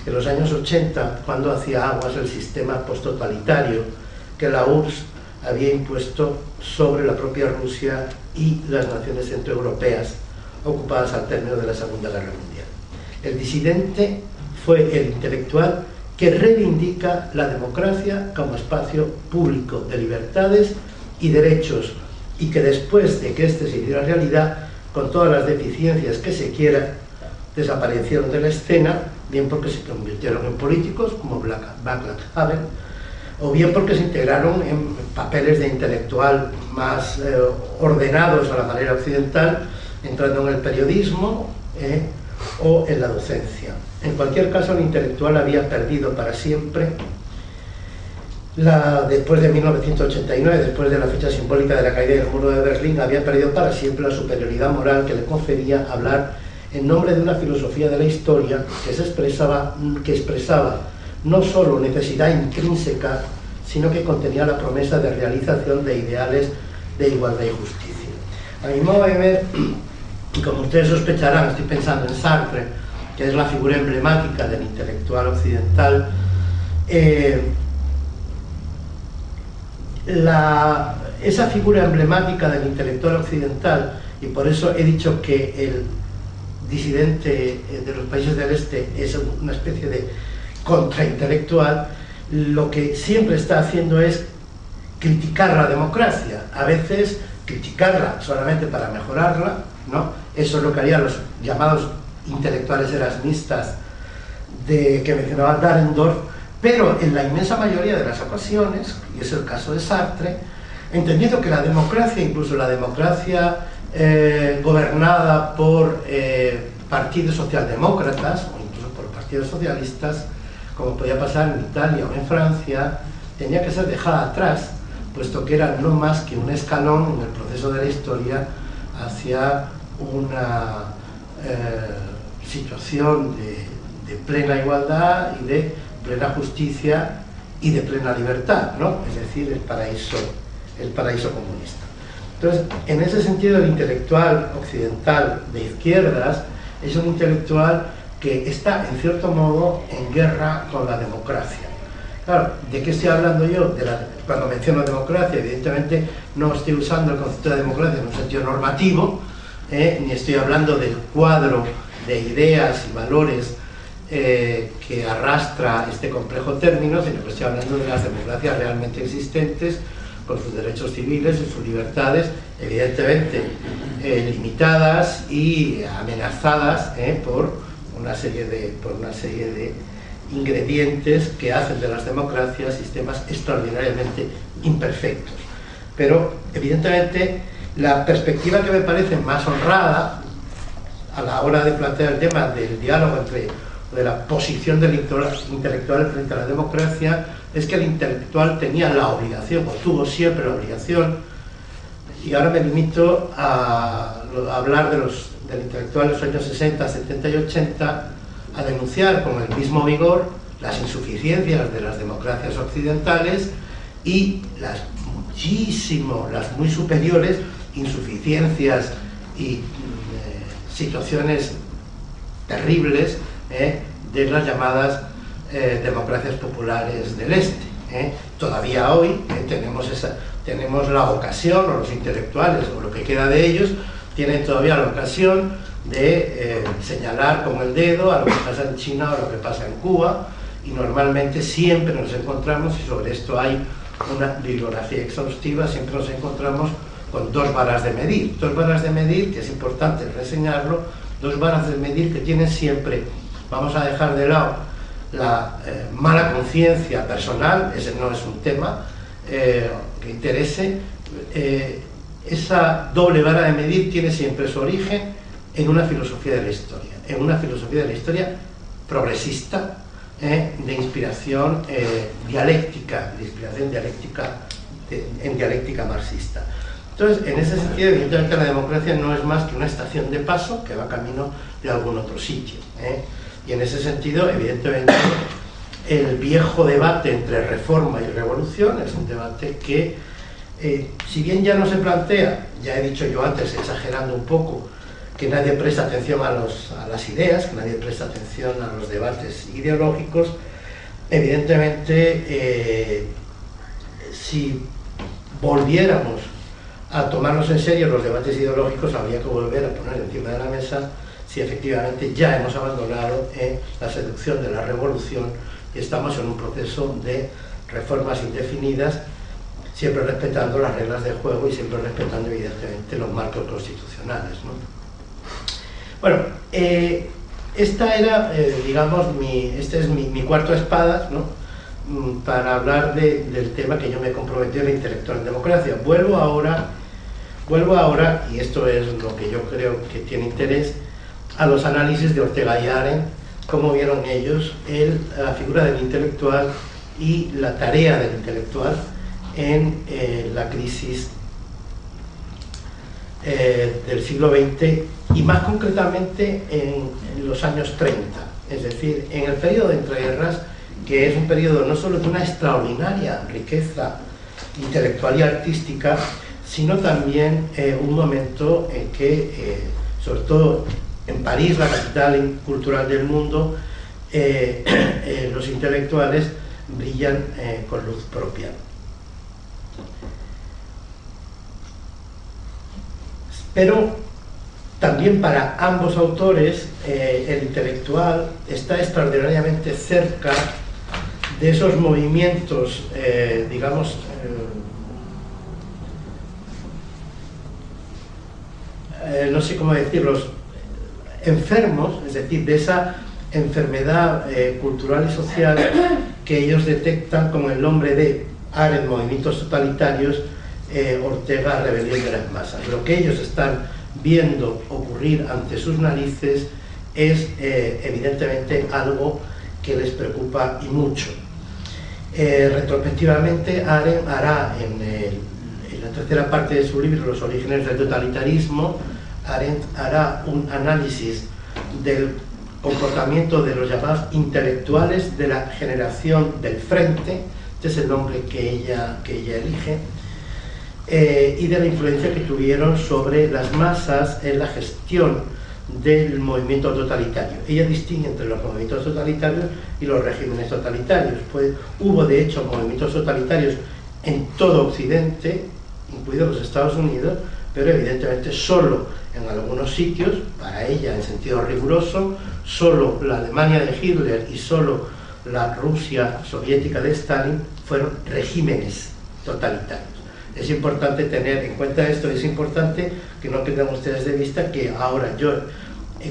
en los años 80, cuando hacía aguas el sistema posttotalitario que la URSS había impuesto sobre la propia Rusia y las naciones centroeuropeas ocupadas al término de la Segunda Guerra Mundial. El disidente fue el intelectual que reivindica la democracia como espacio público de libertades y derechos, y que después de que este se hiciera realidad, con todas las deficiencias que se quiera, desaparecieron de la escena, bien porque se convirtieron en políticos, como Václav Havel, o bien porque se integraron en papeles de intelectual más ordenados a la manera occidental, entrando en el periodismo o en la docencia. En cualquier caso, el intelectual había perdido para siempre, después de 1989, después de la fecha simbólica de la caída del muro de Berlín, había perdido para siempre la superioridad moral que le confería hablar en nombre de una filosofía de la historia que expresaba no solo necesidad intrínseca, sino que contenía la promesa de realización de ideales de igualdad y justicia. A mi modo de ver, y como ustedes sospecharán, estoy pensando en Sartre, que es la figura emblemática del intelectual occidental. Esa figura emblemática del intelectual occidental, y por eso he dicho que el disidente de los países del este es una especie de contraintelectual, lo que siempre está haciendo es criticar la democracia, a veces criticarla solamente para mejorarla, ¿no? Eso es lo que harían los llamados intelectuales erasmistas que mencionaba Dahrendorf, pero en la inmensa mayoría de las ocasiones, y es el caso de Sartre, entendiendo que la democracia, incluso la democracia gobernada por partidos socialdemócratas o incluso por partidos socialistas, como podía pasar en Italia o en Francia, tenía que ser dejada atrás, puesto que era no más que un escalón en el proceso de la historia hacia una situación de plena igualdad y de plena justicia y de plena libertad, ¿no? Es decir, el paraíso comunista. Entonces, en ese sentido, el intelectual occidental de izquierdas es un intelectual que está, en cierto modo, en guerra con la democracia. Claro, ¿de qué estoy hablando yo? Cuando menciono democracia, evidentemente no estoy usando el concepto de democracia en un sentido normativo, ni estoy hablando del cuadro de ideas y valores que arrastra este complejo término, sino que estoy hablando de las democracias realmente existentes, con sus derechos civiles y sus libertades, evidentemente limitadas y amenazadas por una serie de ingredientes que hacen de las democracias sistemas extraordinariamente imperfectos. Pero, evidentemente, la perspectiva que me parece más honrada a la hora de plantear el tema del diálogo de la posición del intelectual frente a la democracia es que el intelectual tenía la obligación, o tuvo siempre la obligación, y ahora me limito a hablar del intelectual de los años 60, 70 y 80, a denunciar con el mismo vigor las insuficiencias de las democracias occidentales y las muy superiores insuficiencias y situaciones terribles de las llamadas democracias populares del Este. Todavía hoy tenemos la ocasión, o los intelectuales, o lo que queda de ellos, tienen todavía la ocasión de señalar con el dedo a lo que pasa en China o a lo que pasa en Cuba, y normalmente siempre nos encontramos, y sobre esto hay una bibliografía exhaustiva, siempre nos encontramos con dos varas de medir, que es importante reseñarlo, dos varas de medir que tienen siempre, vamos a dejar de lado la mala conciencia personal, ese no es un tema que interese, esa doble vara de medir tiene siempre su origen en una filosofía de la historia, progresista, de inspiración dialéctica, en dialéctica marxista. Entonces, en ese sentido, evidentemente la democracia no es más que una estación de paso que va camino de algún otro sitio. Y en ese sentido, evidentemente, el viejo debate entre reforma y revolución es un debate que, si bien ya no se plantea, ya he dicho yo antes, exagerando un poco, que nadie presta atención a las ideas, que nadie presta atención a los debates ideológicos, evidentemente, si volviéramos a tomarnos en serio los debates ideológicos, habría que volver a poner encima de la mesa si efectivamente ya hemos abandonado la seducción de la revolución y estamos en un proceso de reformas indefinidas, siempre respetando las reglas del juego y siempre respetando evidentemente los marcos constitucionales, ¿no? Bueno, esta era, digamos, este es mi cuarto de espadas, ¿no? Para hablar del tema que yo me comprometí en la intelectual en democracia. Vuelvo ahora, y esto es lo que yo creo que tiene interés, a los análisis de Ortega y Arendt, cómo vieron ellos la figura del intelectual y la tarea del intelectual en la crisis del siglo XX y más concretamente en los años 30, es decir, en el periodo de entreguerras, que es un periodo no solo de una extraordinaria riqueza intelectual y artística, sino también un momento en que, sobre todo en París, la capital cultural del mundo, los intelectuales brillan con luz propia. Pero también para ambos autores el intelectual está extraordinariamente cerca de esos movimientos, digamos, no sé cómo decirlos, enfermos, es decir, de esa enfermedad cultural y social que ellos detectan con el nombre de Arendt, movimientos totalitarios, Ortega, rebelión de las masas. Lo que ellos están viendo ocurrir ante sus narices es evidentemente algo que les preocupa y mucho. Retrospectivamente, Arendt hará en la tercera parte de su libro Los orígenes del totalitarismo, Arendt hará un análisis del comportamiento de los llamados intelectuales de la generación del Frente, este es el nombre que ella elige, y de la influencia que tuvieron sobre las masas en la gestión del movimiento totalitario. Ella distingue entre los movimientos totalitarios y los regímenes totalitarios. Pues, hubo de hecho movimientos totalitarios en todo Occidente, incluidos los Estados Unidos, pero evidentemente solo en algunos sitios, para ella en sentido riguroso, solo la Alemania de Hitler y solo la Rusia soviética de Stalin fueron regímenes totalitarios. Es importante tener en cuenta esto, es importante que no pierdan ustedes de vista que ahora yo,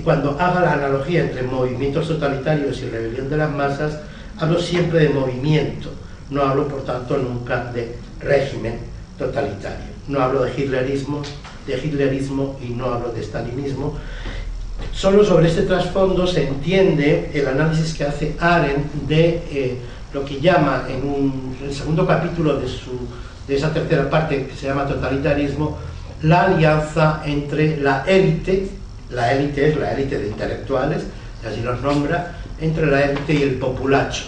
cuando haga la analogía entre movimientos totalitarios y rebelión de las masas, hablo siempre de movimiento, no hablo por tanto nunca de régimen totalitario. No hablo de hitlerismo y no hablo de stalinismo. Solo sobre este trasfondo se entiende el análisis que hace Arendt de lo que llama en el segundo capítulo de esa tercera parte que se llama totalitarismo, la alianza entre la élite es la élite de intelectuales, y así los nombra, entre la élite y el populacho.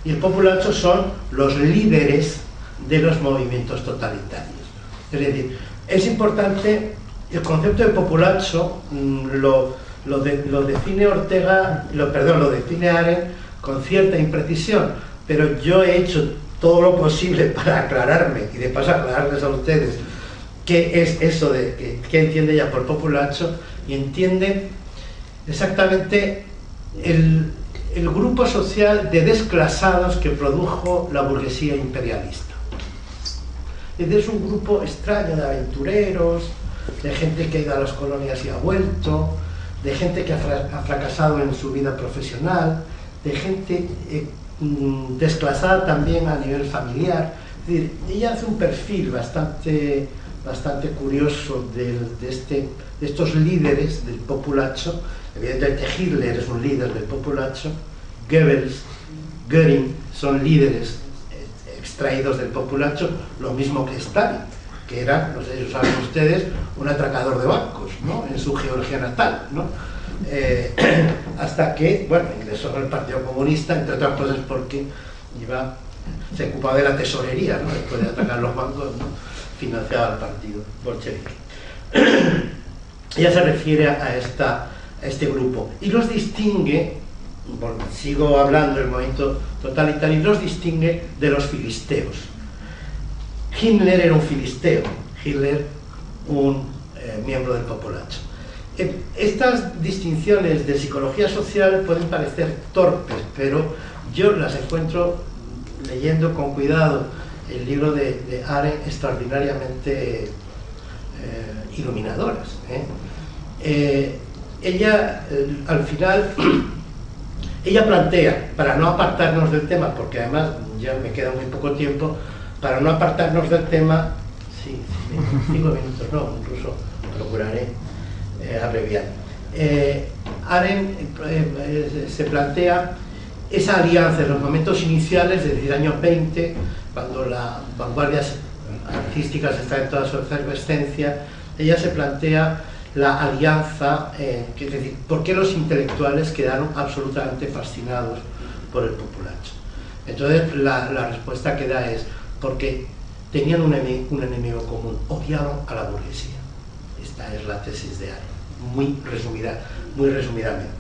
Y el populacho son los líderes de los movimientos totalitarios. Es decir, es importante, el concepto de populacho lo define lo define Arendt con cierta imprecisión, pero yo he hecho todo lo posible para aclararme y de paso aclararles a ustedes qué es eso de qué entiende ella por populacho, y entiende exactamente el grupo social de desclasados que produjo la burguesía imperialista. Es un grupo extraño de aventureros, de gente que ha ido a las colonias y ha vuelto, de gente que ha fracasado en su vida profesional, de gente desclasada también a nivel familiar. Es decir, ella hace un perfil bastante curioso de estos líderes del populacho. Evidentemente Hitler es un líder del populacho, Goebbels, Göring son líderes extraídos del populacho, lo mismo que Stalin, que era, no sé si lo saben ustedes, un atracador de bancos, ¿no?, en su Georgia natal, ¿no? Hasta que, bueno, ingresó en el Partido Comunista, entre otras cosas porque se ocupaba de la tesorería, ¿no?, después de atacar los bancos, ¿no?, financiaba al partido bolchevique. Ella se refiere a este grupo y los distingue, bueno, sigo hablando del movimiento totalitario, y los distingue de los filisteos. Hitler era un filisteo, Hitler un miembro del populacho. Estas distinciones de psicología social pueden parecer torpes, pero yo las encuentro, leyendo con cuidado el libro de Arendt, extraordinariamente iluminadoras. Ella, al final, ella plantea, para no apartarnos del tema, porque además ya me queda muy poco tiempo, para no apartarnos del tema, 5 minutos, no, incluso procuraré abreviar. Arendt se plantea esa alianza en los momentos iniciales, es decir, años 20, cuando las vanguardias artísticas están en toda su efervescencia. Ella se plantea la alianza, es decir, ¿por qué los intelectuales quedaron absolutamente fascinados por el populacho? Entonces la respuesta que da es porque tenían un enemigo común, odiaban a la burguesía. Esta es la tesis de Arendt, muy resumidamente.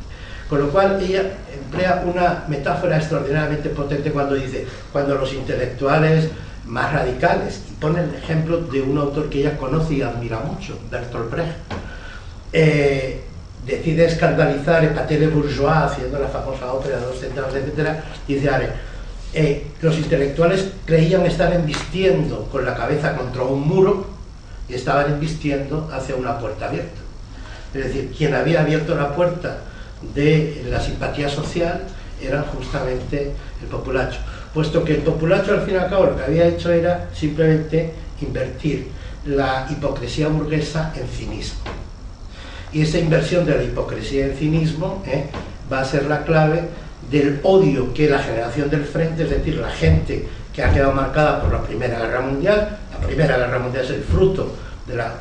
Con lo cual ella emplea una metáfora extraordinariamente potente cuando dice, cuando los intelectuales más radicales, y pone el ejemplo de un autor que ella conoce y admira mucho, Bertolt Brecht, decide escandalizar el Pathé de Bourgeois haciendo la famosa ópera de 2 centavos, etc. Dice Arendt, los intelectuales creían estar embistiendo con la cabeza contra un muro y estaban embistiendo hacia una puerta abierta. Es decir, quien había abierto la puerta de la simpatía social era justamente el populacho, puesto que el populacho al fin y al cabo lo que había hecho era simplemente invertir la hipocresía burguesa en cinismo. Y esa inversión de la hipocresía en cinismo va a ser la clave del odio que la generación del frente, es decir, la gente que ha quedado marcada por la Primera Guerra Mundial. La Primera Guerra Mundial es el fruto de la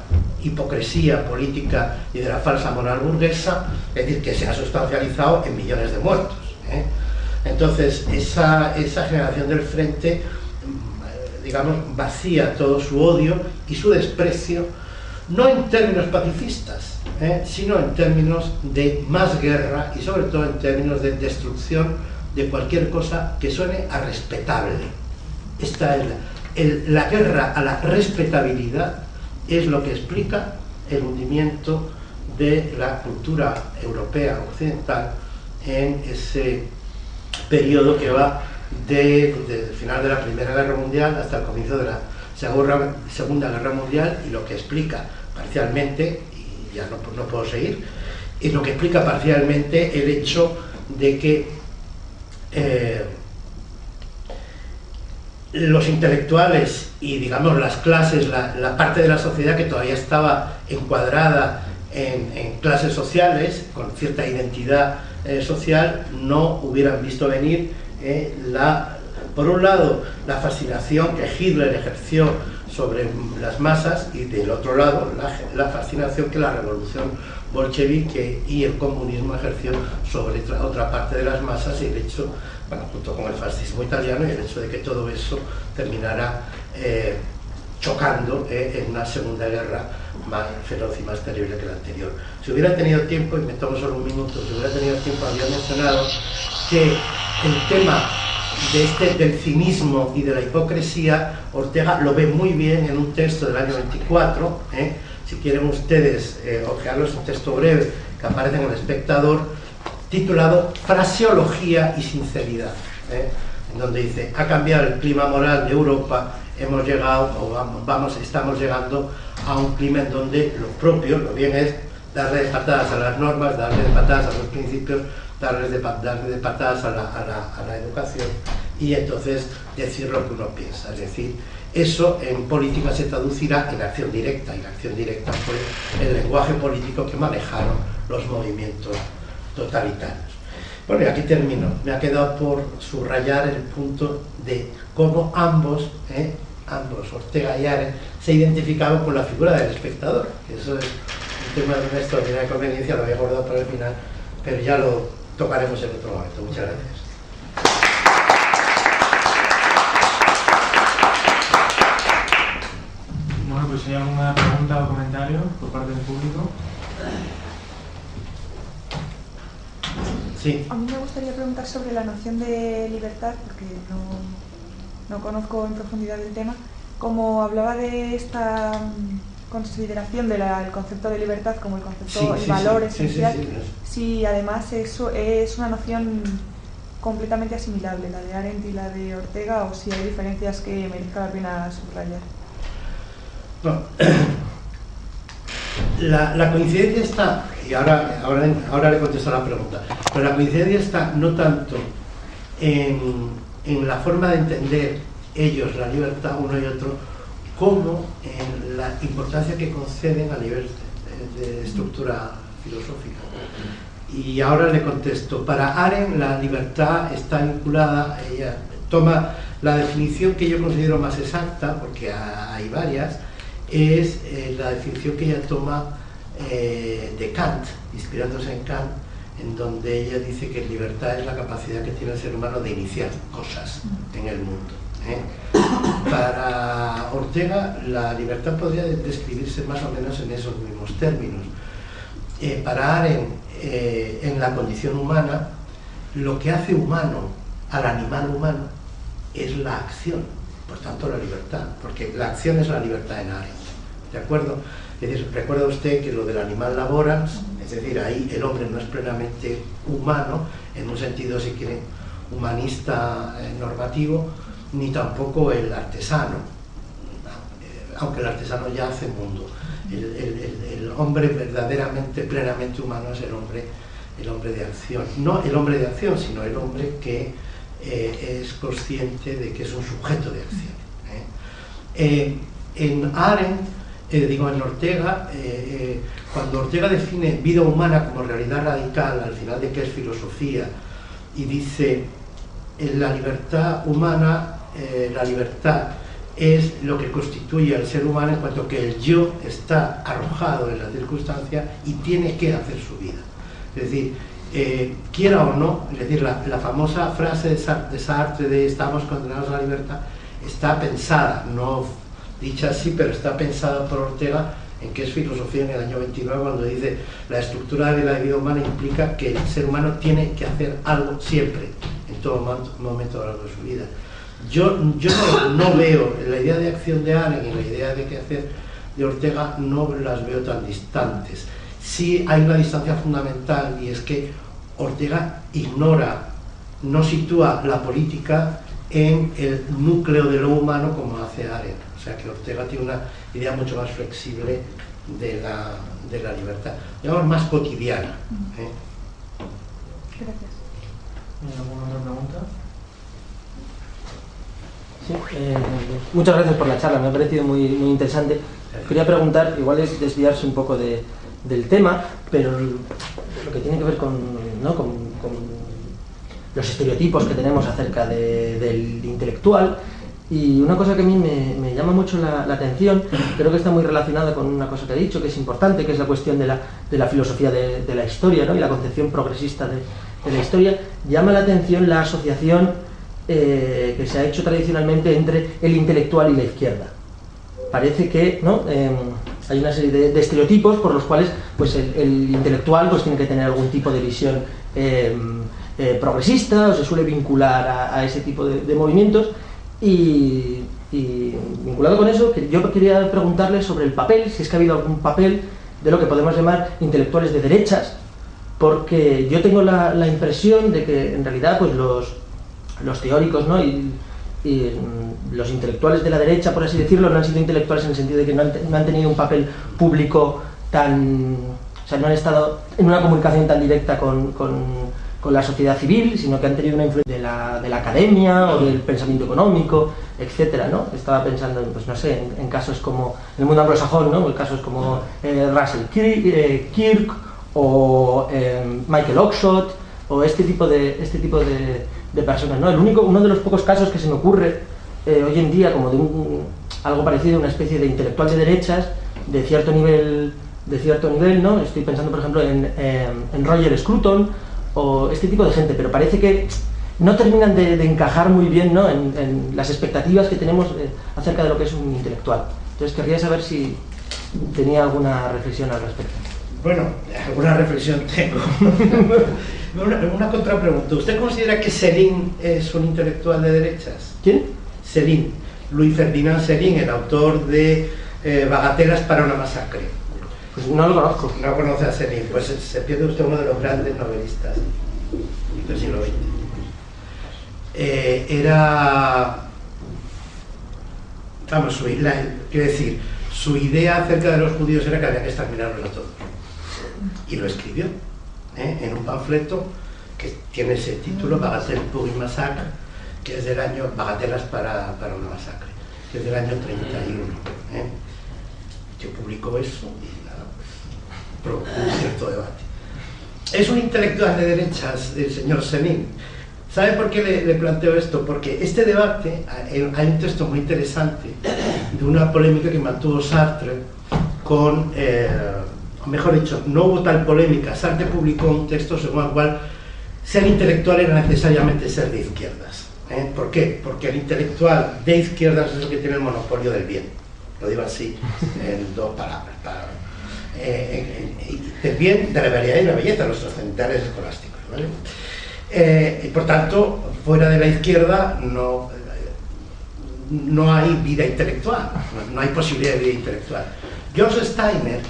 hipocresía política y de la falsa moral burguesa, es decir, que se ha sustancializado en millones de muertos. Entonces, esa generación del frente digamos, vacía todo su odio y su desprecio, no en términos pacifistas, sino en términos de más guerra y sobre todo en términos de destrucción de cualquier cosa que suene a respetable. Esta es la guerra a la respetabilidad es lo que explica el hundimiento de la cultura europea occidental en ese periodo que va desde el final de la Primera Guerra Mundial hasta el comienzo de la Segunda Guerra Mundial, y lo que explica parcialmente, y ya no puedo seguir, y lo que explica parcialmente el hecho de que los intelectuales y, digamos, las clases, la parte de la sociedad que todavía estaba encuadrada en clases sociales, con cierta identidad social, no hubieran visto venir por un lado, la fascinación que Hitler ejerció sobre las masas, y del otro lado, la fascinación que la revolución bolchevique y el comunismo ejerció sobre otra parte de las masas, y el hecho, bueno, junto con el fascismo italiano, y el hecho de que todo eso terminara chocando en una segunda guerra más feroz y más terrible que la anterior. Si hubiera tenido tiempo, y me tomo solo un minuto, si hubiera tenido tiempo, había mencionado que el tema del cinismo y de la hipocresía, Ortega lo ve muy bien en un texto del año 24, si quieren ustedes ojearlo, es un texto breve que aparece en El Espectador, titulado Fraseología y sinceridad, en donde dice: ha cambiado el clima moral de Europa, hemos llegado, estamos llegando a un clima en donde lo propio, lo bien es darle de patadas a las normas, darle de patadas a los principios, darle de patadas a la educación, y entonces decir lo que uno piensa. Es decir, eso en política se traducirá en acción directa, y la acción directa fue el lenguaje político que manejaron los movimientos totalitarios. Bueno, y aquí termino. Me ha quedado por subrayar el punto de cómo ambos, Ortega y Arendt, se identificaban con la figura del espectador. Eso es un tema de una extraordinaria conveniencia, lo había guardado para el final, pero ya lo tocaremos en otro momento. Muchas gracias. Bueno, pues si hay alguna pregunta o comentario por parte del público. Sí. A mí me gustaría preguntar sobre la noción de libertad, porque no conozco en profundidad el tema. Como hablaba de esta consideración del concepto de libertad como el concepto y valor esencial, si además eso es una noción completamente asimilable, la de Arendt y la de Ortega, o si hay diferencias que merezca la pena subrayar. No. La coincidencia está, y ahora le contesto a la pregunta, pero la coincidencia está no tanto en la forma de entender ellos la libertad, uno y otro, como en la importancia que conceden a nivel de estructura filosófica. Y ahora le contesto. Para Arendt la libertad está vinculada, ella toma la definición que yo considero más exacta, porque hay varias, es la definición que ella toma de Kant, inspirándose en Kant, en donde ella dice que libertad es la capacidad que tiene el ser humano de iniciar cosas en el mundo. Para Ortega la libertad podría describirse más o menos en esos mismos términos. Para Arendt, en la condición humana, lo que hace humano al animal humano es la acción, por tanto la libertad, porque la acción es la libertad en Arendt, ¿de acuerdo? Es decir, recuerda usted que lo del animal laborans, es decir, ahí el hombre no es plenamente humano, en un sentido, si quieren, humanista normativo, ni tampoco el artesano, aunque el artesano ya hace mundo. El hombre verdaderamente, plenamente humano es el hombre de acción. No el hombre de acción, sino el hombre que es consciente de que es un sujeto de acción. En Arendt, en Ortega, cuando Ortega define vida humana como realidad radical, al final de que es filosofía, y dice la libertad humana, la libertad es lo que constituye al ser humano, en cuanto que el yo está arrojado en la circunstancia y tiene que hacer su vida. Es decir, quiera o no, es decir, la famosa frase de Sartre de estamos condenados a la libertad, está pensada, no dicha así, pero está pensada por Ortega en que es filosofía en el año 29, cuando dice: la estructura de la vida humana implica que el ser humano tiene que hacer algo siempre, en todo momento a lo largo de su vida. Yo no veo la idea de acción de Arendt y la idea de qué hacer de Ortega, no las veo tan distantes. Sí hay una distancia fundamental, y es que Ortega ignora, no sitúa la política en el núcleo de lo humano como hace Arendt. O sea que Ortega tiene una idea mucho más flexible de la libertad, digamos más cotidiana. Gracias. ¿Alguna otra pregunta? Sí, muchas gracias por la charla, me ha parecido muy interesante. Quería preguntar, igual es desviarse un poco del tema, pero lo que tiene que ver con los estereotipos que tenemos acerca del intelectual. Y una cosa que a mí me llama mucho la atención, creo que está muy relacionada con una cosa que he dicho, que es importante, que es la cuestión de la filosofía de la historia, ¿no? Y la concepción progresista de la historia. Llama la atención la asociación que se ha hecho tradicionalmente entre el intelectual y la izquierda. Parece que, ¿no? Hay una serie de estereotipos por los cuales pues, el intelectual pues, tiene que tener algún tipo de visión progresista, o se suele vincular a ese tipo de movimientos. Y vinculado con eso, yo quería preguntarle sobre el papel, si es que ha habido algún papel de lo que podemos llamar intelectuales de derechas, porque yo tengo la impresión de que en realidad pues los teóricos, ¿no? y los intelectuales de la derecha, por así decirlo, no han sido intelectuales en el sentido de que no han tenido un papel público tan... O sea, no han estado en una comunicación tan directa con la sociedad civil, sino que han tenido una influencia de la academia o del pensamiento económico, etcétera, ¿no? Estaba pensando en, pues no sé, en casos como en el mundo anglosajón, ¿no? En casos como Russell Kirk o Michael Oakeshott o este tipo de personas, ¿no? Uno de los pocos casos que se me ocurre hoy en día como de algo parecido a una especie de intelectual de derechas de cierto nivel, ¿no? Estoy pensando, por ejemplo, en Roger Scruton o este tipo de gente, pero parece que no terminan de encajar muy bien, ¿no? en las expectativas que tenemos acerca de lo que es un intelectual. Entonces querría saber si tenía alguna reflexión al respecto. Bueno, alguna reflexión tengo. Una contrapregunta. ¿Usted considera que Céline es un intelectual de derechas? ¿Quién? Céline. Louis Ferdinand Céline, el autor de Bagatelas para una masacre. Pues no lo conozco. No conoce a Céline, pues se pierde usted uno de los grandes novelistas del siglo XX. Quiero decir, su idea acerca de los judíos era que había que exterminarlos a todos. Y lo escribió en un panfleto que tiene ese título, Bagatelle pour une massacre, que es del año, Bagatelas para una masacre, que es del año 31. Que publicó eso y nada, pues provocó un cierto debate. Es un intelectual de derechas el señor Céline. ¿Sabe por qué le planteo esto? Porque este debate, hay un texto muy interesante de una polémica que mantuvo Sartre con, mejor dicho, no hubo tal polémica. Sartre publicó un texto según el cual ser intelectual era necesariamente ser de izquierdas. ¿Por qué? Porque el intelectual de izquierdas es el que tiene el monopolio del bien. Lo digo así, en dos palabras. Del bien, de la variedad y la belleza, los trascendentales escolásticos, ¿vale? Y por tanto, fuera de la izquierda no hay vida intelectual, no hay posibilidad de vida intelectual. George Steiner,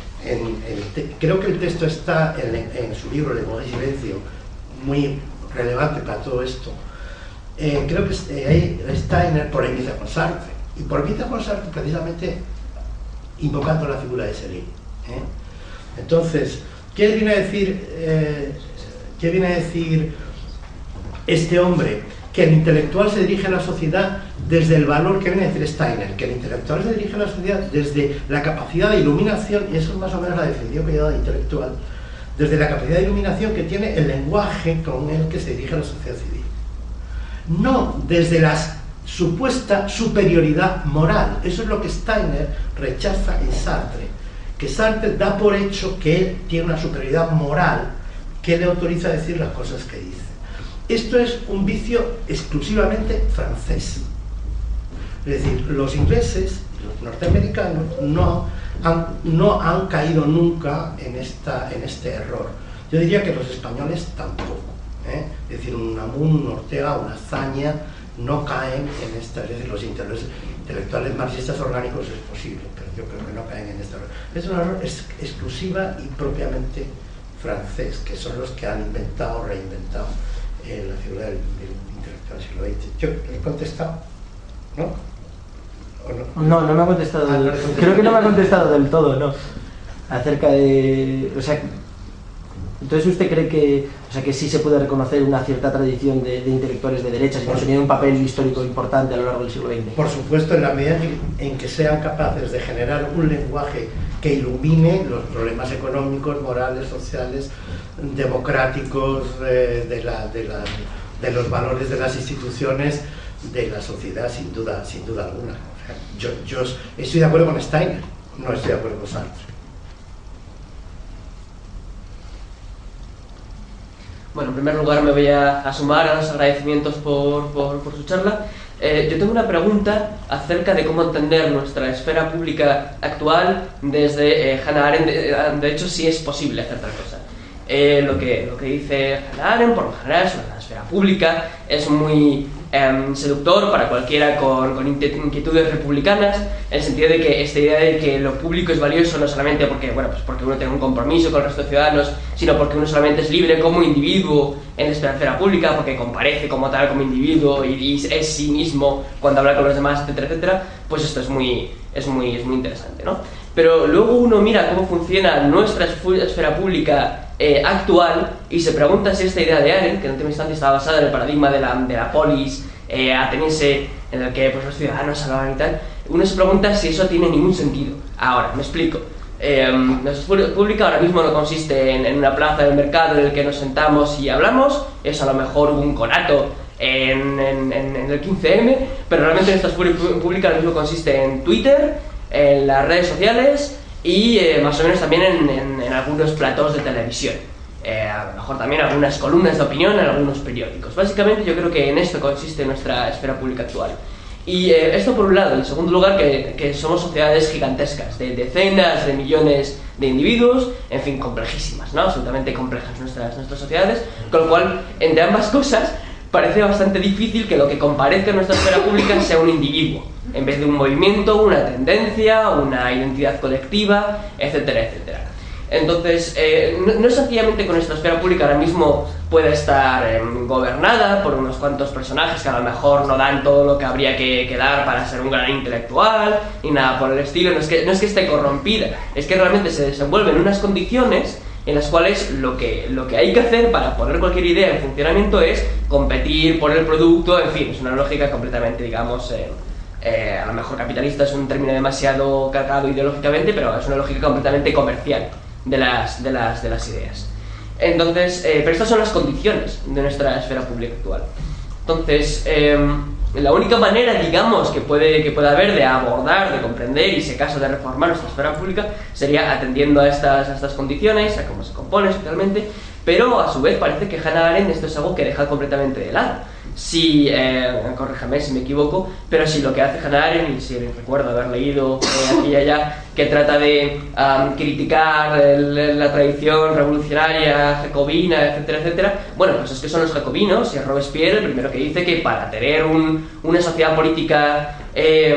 creo que el texto está en su libro Lenguaje y Silencio, muy relevante para todo esto. Creo que Steiner polemiza con Sartre, y polemiza con Sartre precisamente invocando la figura de Céline. Entonces, ¿qué viene a decir este hombre? Que el intelectual se dirige a la sociedad desde el valor, que viene a decir Steiner, que el intelectual se dirige a la sociedad desde la capacidad de iluminación, y eso es más o menos la definición que he dado de intelectual, desde la capacidad de iluminación que tiene el lenguaje con el que se dirige a la sociedad civil. No desde la supuesta superioridad moral. Eso es lo que Steiner rechaza en Sartre, que Sartre da por hecho que él tiene una superioridad moral que le autoriza a decir las cosas que dice. Esto es un vicio exclusivamente francés. Es decir, los ingleses, los norteamericanos, no han caído nunca en este error. Yo diría que los españoles tampoco. Es decir, un Unamuno, un Ortega, una Azaña no caen en esta. Es decir, los intelectuales marxistas orgánicos es posible, pero yo creo que no caen en este error. Es un error exclusiva y propiamente francés, que son los que han inventado, reinventado la figura del intelectual del siglo XX. Yo he contestado, ¿no? No me ha contestado. Creo que no me ha contestado del todo, no. Acerca de... O sea, entonces usted cree que sí se puede reconocer una cierta tradición de intelectuales de derechas y que han tenido un papel histórico importante a lo largo del siglo XX. Por supuesto, en la medida en que sean capaces de generar un lenguaje que ilumine los problemas económicos, morales, sociales, democráticos, de los valores de las instituciones, de la sociedad, sin duda alguna. O sea, yo estoy de acuerdo con Steiner, no estoy de acuerdo con Sartre. Bueno, en primer lugar me voy a sumar a los agradecimientos por su charla. Yo tengo una pregunta acerca de cómo entender nuestra esfera pública actual desde Hannah Arendt, de hecho si es posible hacer tal cosa. Lo que dice Hannah Arendt, por lo general, sobre la esfera pública es muy seductor para cualquiera con inquietudes republicanas, en el sentido de que esta idea de que lo público es valioso no solamente porque uno tiene un compromiso con el resto de ciudadanos, sino porque uno solamente es libre como individuo en la esfera pública, porque comparece como tal, como individuo y es sí mismo cuando habla con los demás, etcétera, etcétera. Pues esto es muy interesante, ¿no? Pero luego uno mira cómo funciona nuestra esfera pública actual y se pregunta si esta idea de Arendt, que en última instancia estaba basada en el paradigma de la polis ateniense, en el que pues, los ciudadanos hablaban y tal, uno se pregunta si eso tiene ningún sentido. Ahora, me explico. Nuestra esfera pública ahora mismo no consiste en una plaza del mercado en el que nos sentamos y hablamos, es a lo mejor un conato en el 15M, pero realmente nuestra esfera pública ahora mismo consiste en Twitter, en las redes sociales y más o menos también en algunos platós de televisión. A lo mejor también algunas columnas de opinión en algunos periódicos. Básicamente yo creo que en esto consiste nuestra esfera pública actual. Y esto por un lado. En segundo lugar, que somos sociedades gigantescas, de decenas de millones de individuos, en fin, complejísimas, ¿no? Absolutamente complejas nuestras sociedades, con lo cual, entre ambas cosas, parece bastante difícil que lo que comparezca en nuestra esfera pública sea un individuo, en vez de un movimiento, una tendencia, una identidad colectiva, etcétera, etcétera. Entonces, no es sencillamente que nuestra esfera pública ahora mismo pueda estar gobernada por unos cuantos personajes que a lo mejor no dan todo lo que habría que dar para ser un gran intelectual, ni nada por el estilo, no es que esté corrompida, es que realmente se desenvuelve en unas condiciones en las cuales lo que hay que hacer para poner cualquier idea en funcionamiento es competir por el producto, en fin, es una lógica completamente, digamos, a lo mejor capitalista es un término demasiado cargado ideológicamente, pero es una lógica completamente comercial de las ideas. Entonces, pero estas son las condiciones de nuestra esfera pública actual. Entonces, la única manera, digamos, que pueda haber de abordar, de comprender y, si acaso, de reformar nuestra esfera pública sería atendiendo a estas condiciones, a cómo se compone socialmente, pero a su vez parece que Hannah Arendt esto es algo que deja completamente de lado. Si, corríjame si me equivoco, pero si lo que hace Hannah Arendt, y si recuerdo haber leído aquí y allá, que trata de criticar la tradición revolucionaria jacobina, etcétera, etcétera, bueno, pues es que son los jacobinos, y es Robespierre el primero que dice que para tener una sociedad política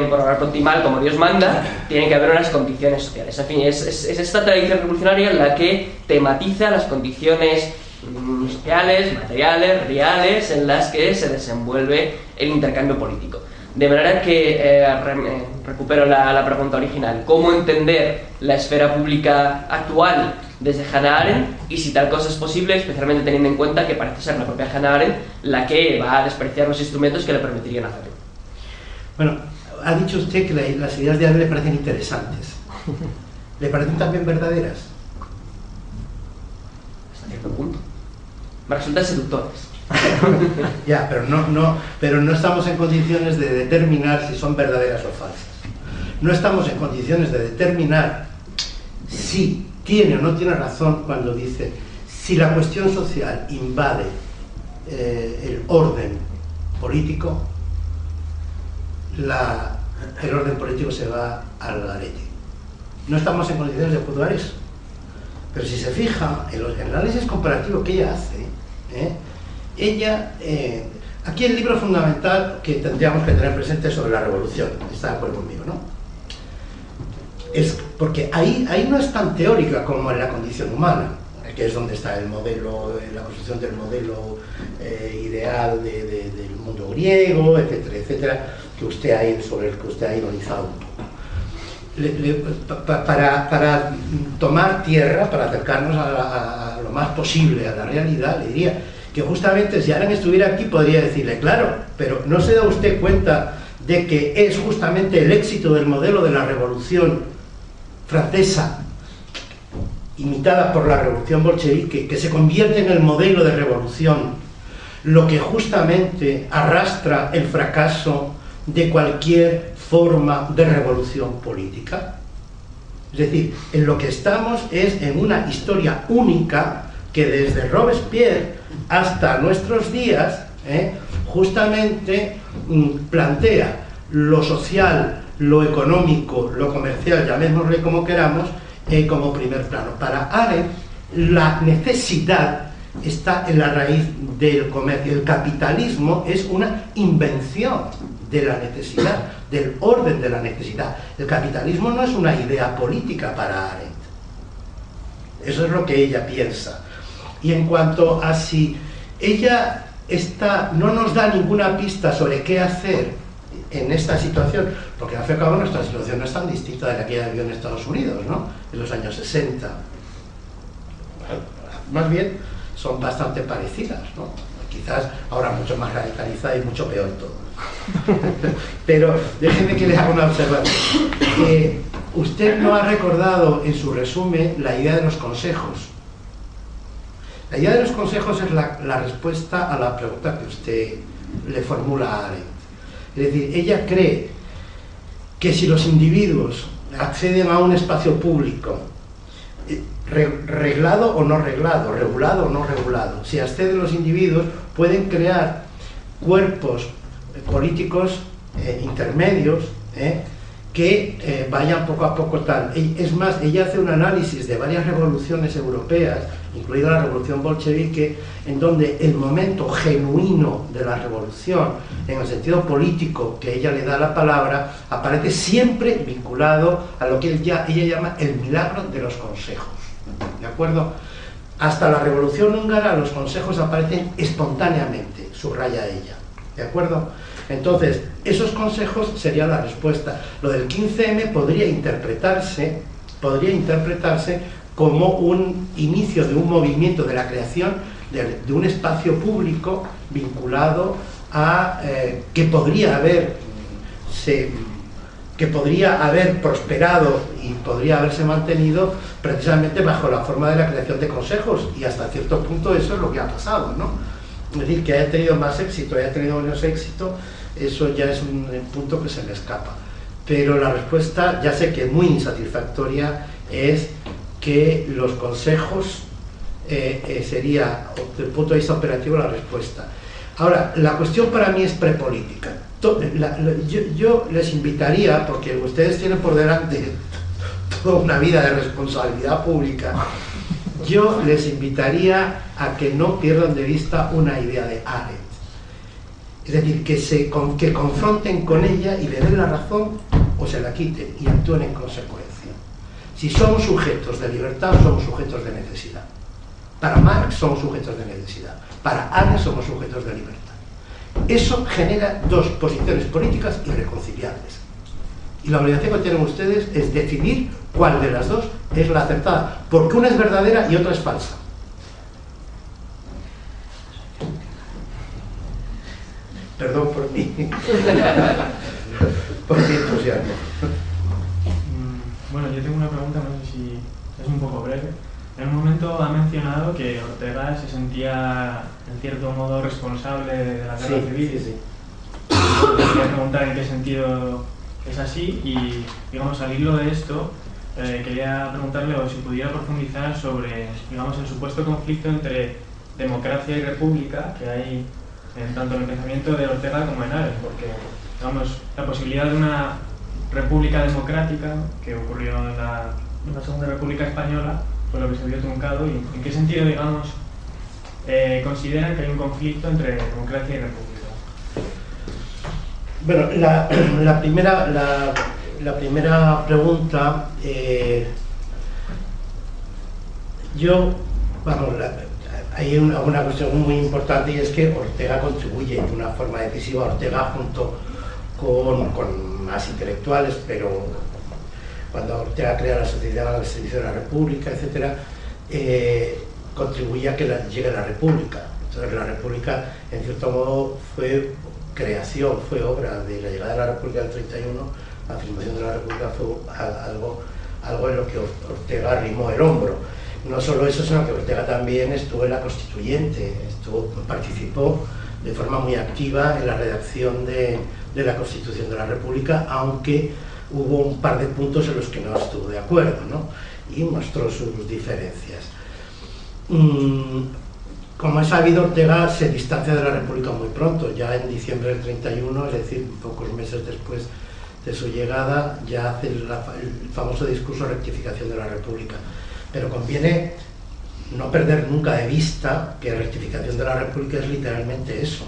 por hablar pronto y mal, como Dios manda, tiene que haber unas condiciones sociales. En fin, es esta tradición revolucionaria la que tematiza las condiciones sociales, materiales, reales, en las que se desenvuelve el intercambio político. De manera que recupero la pregunta original: ¿cómo entender la esfera pública actual desde Hannah Arendt? Y si tal cosa es posible, especialmente teniendo en cuenta que parece ser la propia Hannah Arendt la que va a despreciar los instrumentos que le permitirían hacerlo. Bueno, ha dicho usted que las ideas de Arendt le parecen interesantes. ¿Le parecen también verdaderas? Hasta cierto punto. Me resultan seductores. Ya, pero no estamos en condiciones de determinar si son verdaderas o falsas. No estamos en condiciones de determinar si tiene o no tiene razón cuando dice: si la cuestión social invade el orden político, la el orden político se va al garete. No estamos en condiciones de juzgar eso. Pero si se fija en el análisis comparativo que ella hace, aquí el libro fundamental que tendríamos que tener presente es sobre la revolución, está de acuerdo conmigo, ¿no? Es porque ahí no es tan teórica como en la condición humana, que es donde está el modelo, la construcción del modelo ideal del mundo griego, etcétera, etcétera, sobre el que usted ha ironizado un poco. Para tomar tierra, para acercarnos a lo más posible a la realidad, le diría que justamente si Arendt estuviera aquí podría decirle, claro, pero ¿no se da usted cuenta de que es justamente el éxito del modelo de la revolución francesa, imitada por la revolución bolchevique, que se convierte en el modelo de revolución, lo que justamente arrastra el fracaso de cualquier forma de revolución política? Es decir, en lo que estamos es en una historia única que desde Robespierre hasta nuestros días justamente plantea lo social, lo económico, lo comercial, llamémosle como queramos, como primer plano. Para Arendt, la necesidad está en la raíz del comercio. El capitalismo es una invención de la necesidad, del orden de la necesidad. El capitalismo no es una idea política para Arendt. Eso es lo que ella piensa. Y en cuanto a si ella no nos da ninguna pista sobre qué hacer en esta situación, porque al fin y al cabo nuestra situación no es tan distinta de la que ella vivió en Estados Unidos, ¿no? En los años 60. Bueno, más bien son bastante parecidas, ¿no? Quizás ahora mucho más radicalizada y mucho peor todo. Pero déjeme que le haga una observación. Usted no ha recordado en su resumen la idea de los consejos. La idea de los consejos es la respuesta a la pregunta que usted le formula a Arendt. Es decir, ella cree que si los individuos acceden a un espacio público, reglado o no reglado, regulado o no regulado, si acceden los individuos, pueden crear cuerpos políticos intermedios que vayan poco a poco tal. Es más, ella hace un análisis de varias revoluciones europeas, incluida la revolución bolchevique, en donde el momento genuino de la revolución, en el sentido político que ella le da a la palabra, aparece siempre vinculado a lo que ella llama el milagro de los consejos. ¿De acuerdo? Hasta la revolución húngara los consejos aparecen espontáneamente, subraya ella. ¿De acuerdo? Entonces, esos consejos serían la respuesta. Lo del 15M podría interpretarse como un inicio de un movimiento de la creación de un espacio público vinculado a que podría haber prosperado y podría haberse mantenido precisamente bajo la forma de la creación de consejos, y hasta cierto punto eso es lo que ha pasado, ¿no? Es decir, que haya tenido más éxito, haya tenido menos éxito, eso ya es un punto que se me escapa. Pero la respuesta, ya sé que es muy insatisfactoria, es que los consejos sería, desde el punto de vista operativo, la respuesta. Ahora, la cuestión para mí es prepolítica. Yo les invitaría, porque ustedes tienen por delante toda una vida de responsabilidad pública, yo les invitaría a que no pierdan de vista una idea de Arendt. Es decir, que confronten con ella y le den la razón o se la quiten y actúen en consecuencia. Si somos sujetos de libertad, somos sujetos de necesidad. Para Marx somos sujetos de necesidad. Para Arendt somos sujetos de libertad. Eso genera dos posiciones políticas irreconciliables. Y la obligación que tienen ustedes es decidir cuál de las dos es la acertada, porque una es verdadera y otra es falsa. Perdón por mí. Por mi entusiasmo. Bueno, yo tengo una pregunta, no sé si es un poco breve. En un momento ha mencionado que Ortega se sentía, en cierto modo, responsable de la guerra civil. Sí. Quería preguntar en qué sentido es así y, digamos, al hilo de esto, quería preguntarle o si pudiera profundizar sobre, digamos, el supuesto conflicto entre democracia y república que hay tanto en el pensamiento de Ortega como en Arendt, porque, digamos, la posibilidad de una república democrática que ocurrió en la Segunda República Española, fue lo que se vio truncado, y en qué sentido, digamos, consideran que hay un conflicto entre democracia y república. Bueno, la primera pregunta, hay una cuestión muy importante, y es que Ortega contribuye de una forma decisiva. Ortega, junto con más intelectuales, pero cuando Ortega crea la Sociedad al Servicio de la República, etc., contribuye a que llegue la República. Entonces la República, en cierto modo, fue creación, fue obra de la llegada de la República del 31. La afirmación de la República fue algo en lo que Ortega arrimó el hombro. No solo eso, sino que Ortega también estuvo en la Constituyente, participó de forma muy activa en la redacción de la Constitución de la República, aunque hubo un par de puntos en los que no estuvo de acuerdo, ¿no? Y mostró sus diferencias. Como es sabido, Ortega se distancia de la República muy pronto, ya en diciembre del 31, es decir, pocos meses después de su llegada, ya hace el famoso discurso de rectificación de la República. Pero conviene no perder nunca de vista que la rectificación de la República es literalmente eso,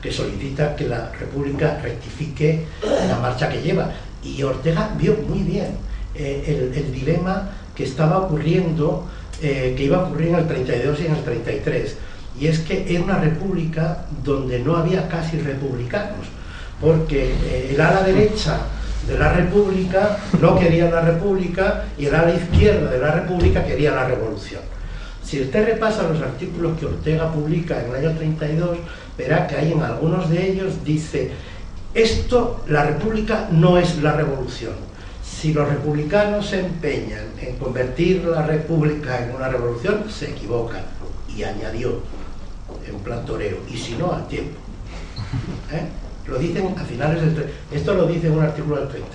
que solicita que la República rectifique la marcha que lleva. Y Ortega vio muy bien el dilema que estaba ocurriendo, que iba a ocurrir en el 32 y en el 33, y es que era una república donde no había casi republicanos, porque el ala derecha de la República no quería la República y el ala izquierda de la República quería la revolución. Si usted repasa los artículos que Ortega publica en el año 32, verá que hay en algunos de ellos dice: esto, la República no es la revolución. Si los republicanos se empeñan en convertir la República en una revolución, se equivocan. Y añadió, en plan torero, y si no, al tiempo. Lo dicen a finales del... Esto lo dice en un artículo del 32.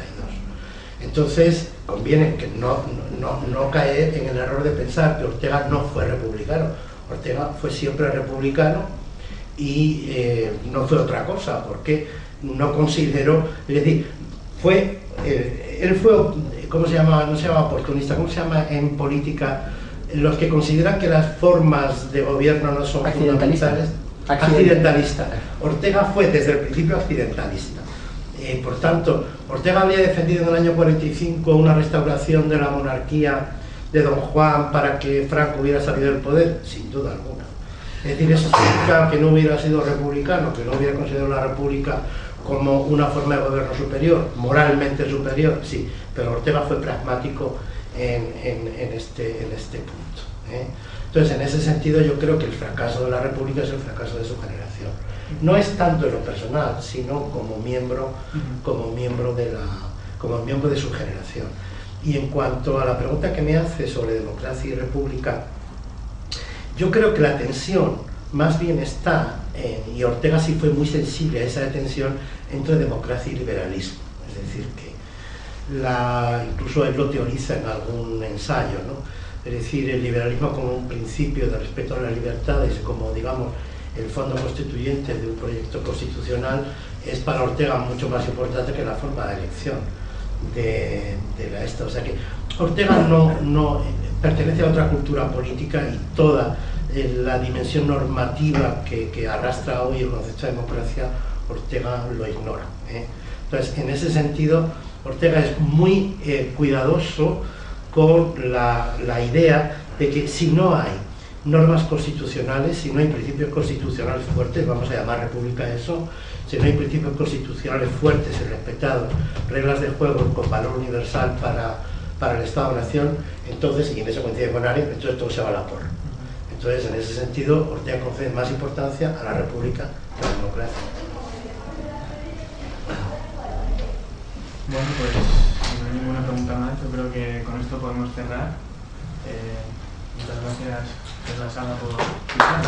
Entonces, conviene que no caer en el error de pensar que Ortega no fue republicano. Ortega fue siempre republicano y no fue otra cosa, porque no consideró... Es decir, él fue... ¿Cómo se llama? No se llama oportunista, ¿cómo se llama en política? Los que consideran que las formas de gobierno no son fundamentales. Accidentalista. Ortega fue desde el principio accidentalista. Por tanto, Ortega había defendido en el año 45 una restauración de la monarquía de Don Juan para que Franco hubiera salido del poder, sin duda alguna. Es decir, eso significa que no hubiera sido republicano, que no hubiera considerado la república como una forma de gobierno superior, moralmente superior, sí, pero Ortega fue pragmático en este punto. Entonces, en ese sentido, yo creo que el fracaso de la República es el fracaso de su generación. No es tanto en lo personal, sino como miembro de su generación. Y en cuanto a la pregunta que me hace sobre democracia y república, yo creo que la tensión más bien está, y Ortega sí fue muy sensible a esa tensión, entre democracia y liberalismo. Es decir, que incluso él lo teoriza en algún ensayo, ¿no? Es decir, el liberalismo como un principio de respeto a las libertades, como, digamos, el fondo constituyente de un proyecto constitucional, es para Ortega mucho más importante que la forma de elección de esta. O sea que Ortega no pertenece a otra cultura política, y toda la dimensión normativa que arrastra hoy el concepto de democracia, Ortega lo ignora. Entonces, en ese sentido, Ortega es muy cuidadoso con la idea de que si no hay normas constitucionales, si no hay principios constitucionales fuertes, vamos a llamar república eso, si no hay principios constitucionales fuertes y respetados, reglas de juego con valor universal para el Estado-Nación, entonces, y en eso coincide con Arendt, entonces todo se va a la porra. Entonces, en ese sentido, Ortega concede más importancia a la república que a la democracia. Bueno, pues si no hay ninguna pregunta más, yo creo que con esto podemos cerrar. Muchas gracias a la sala por escuchar.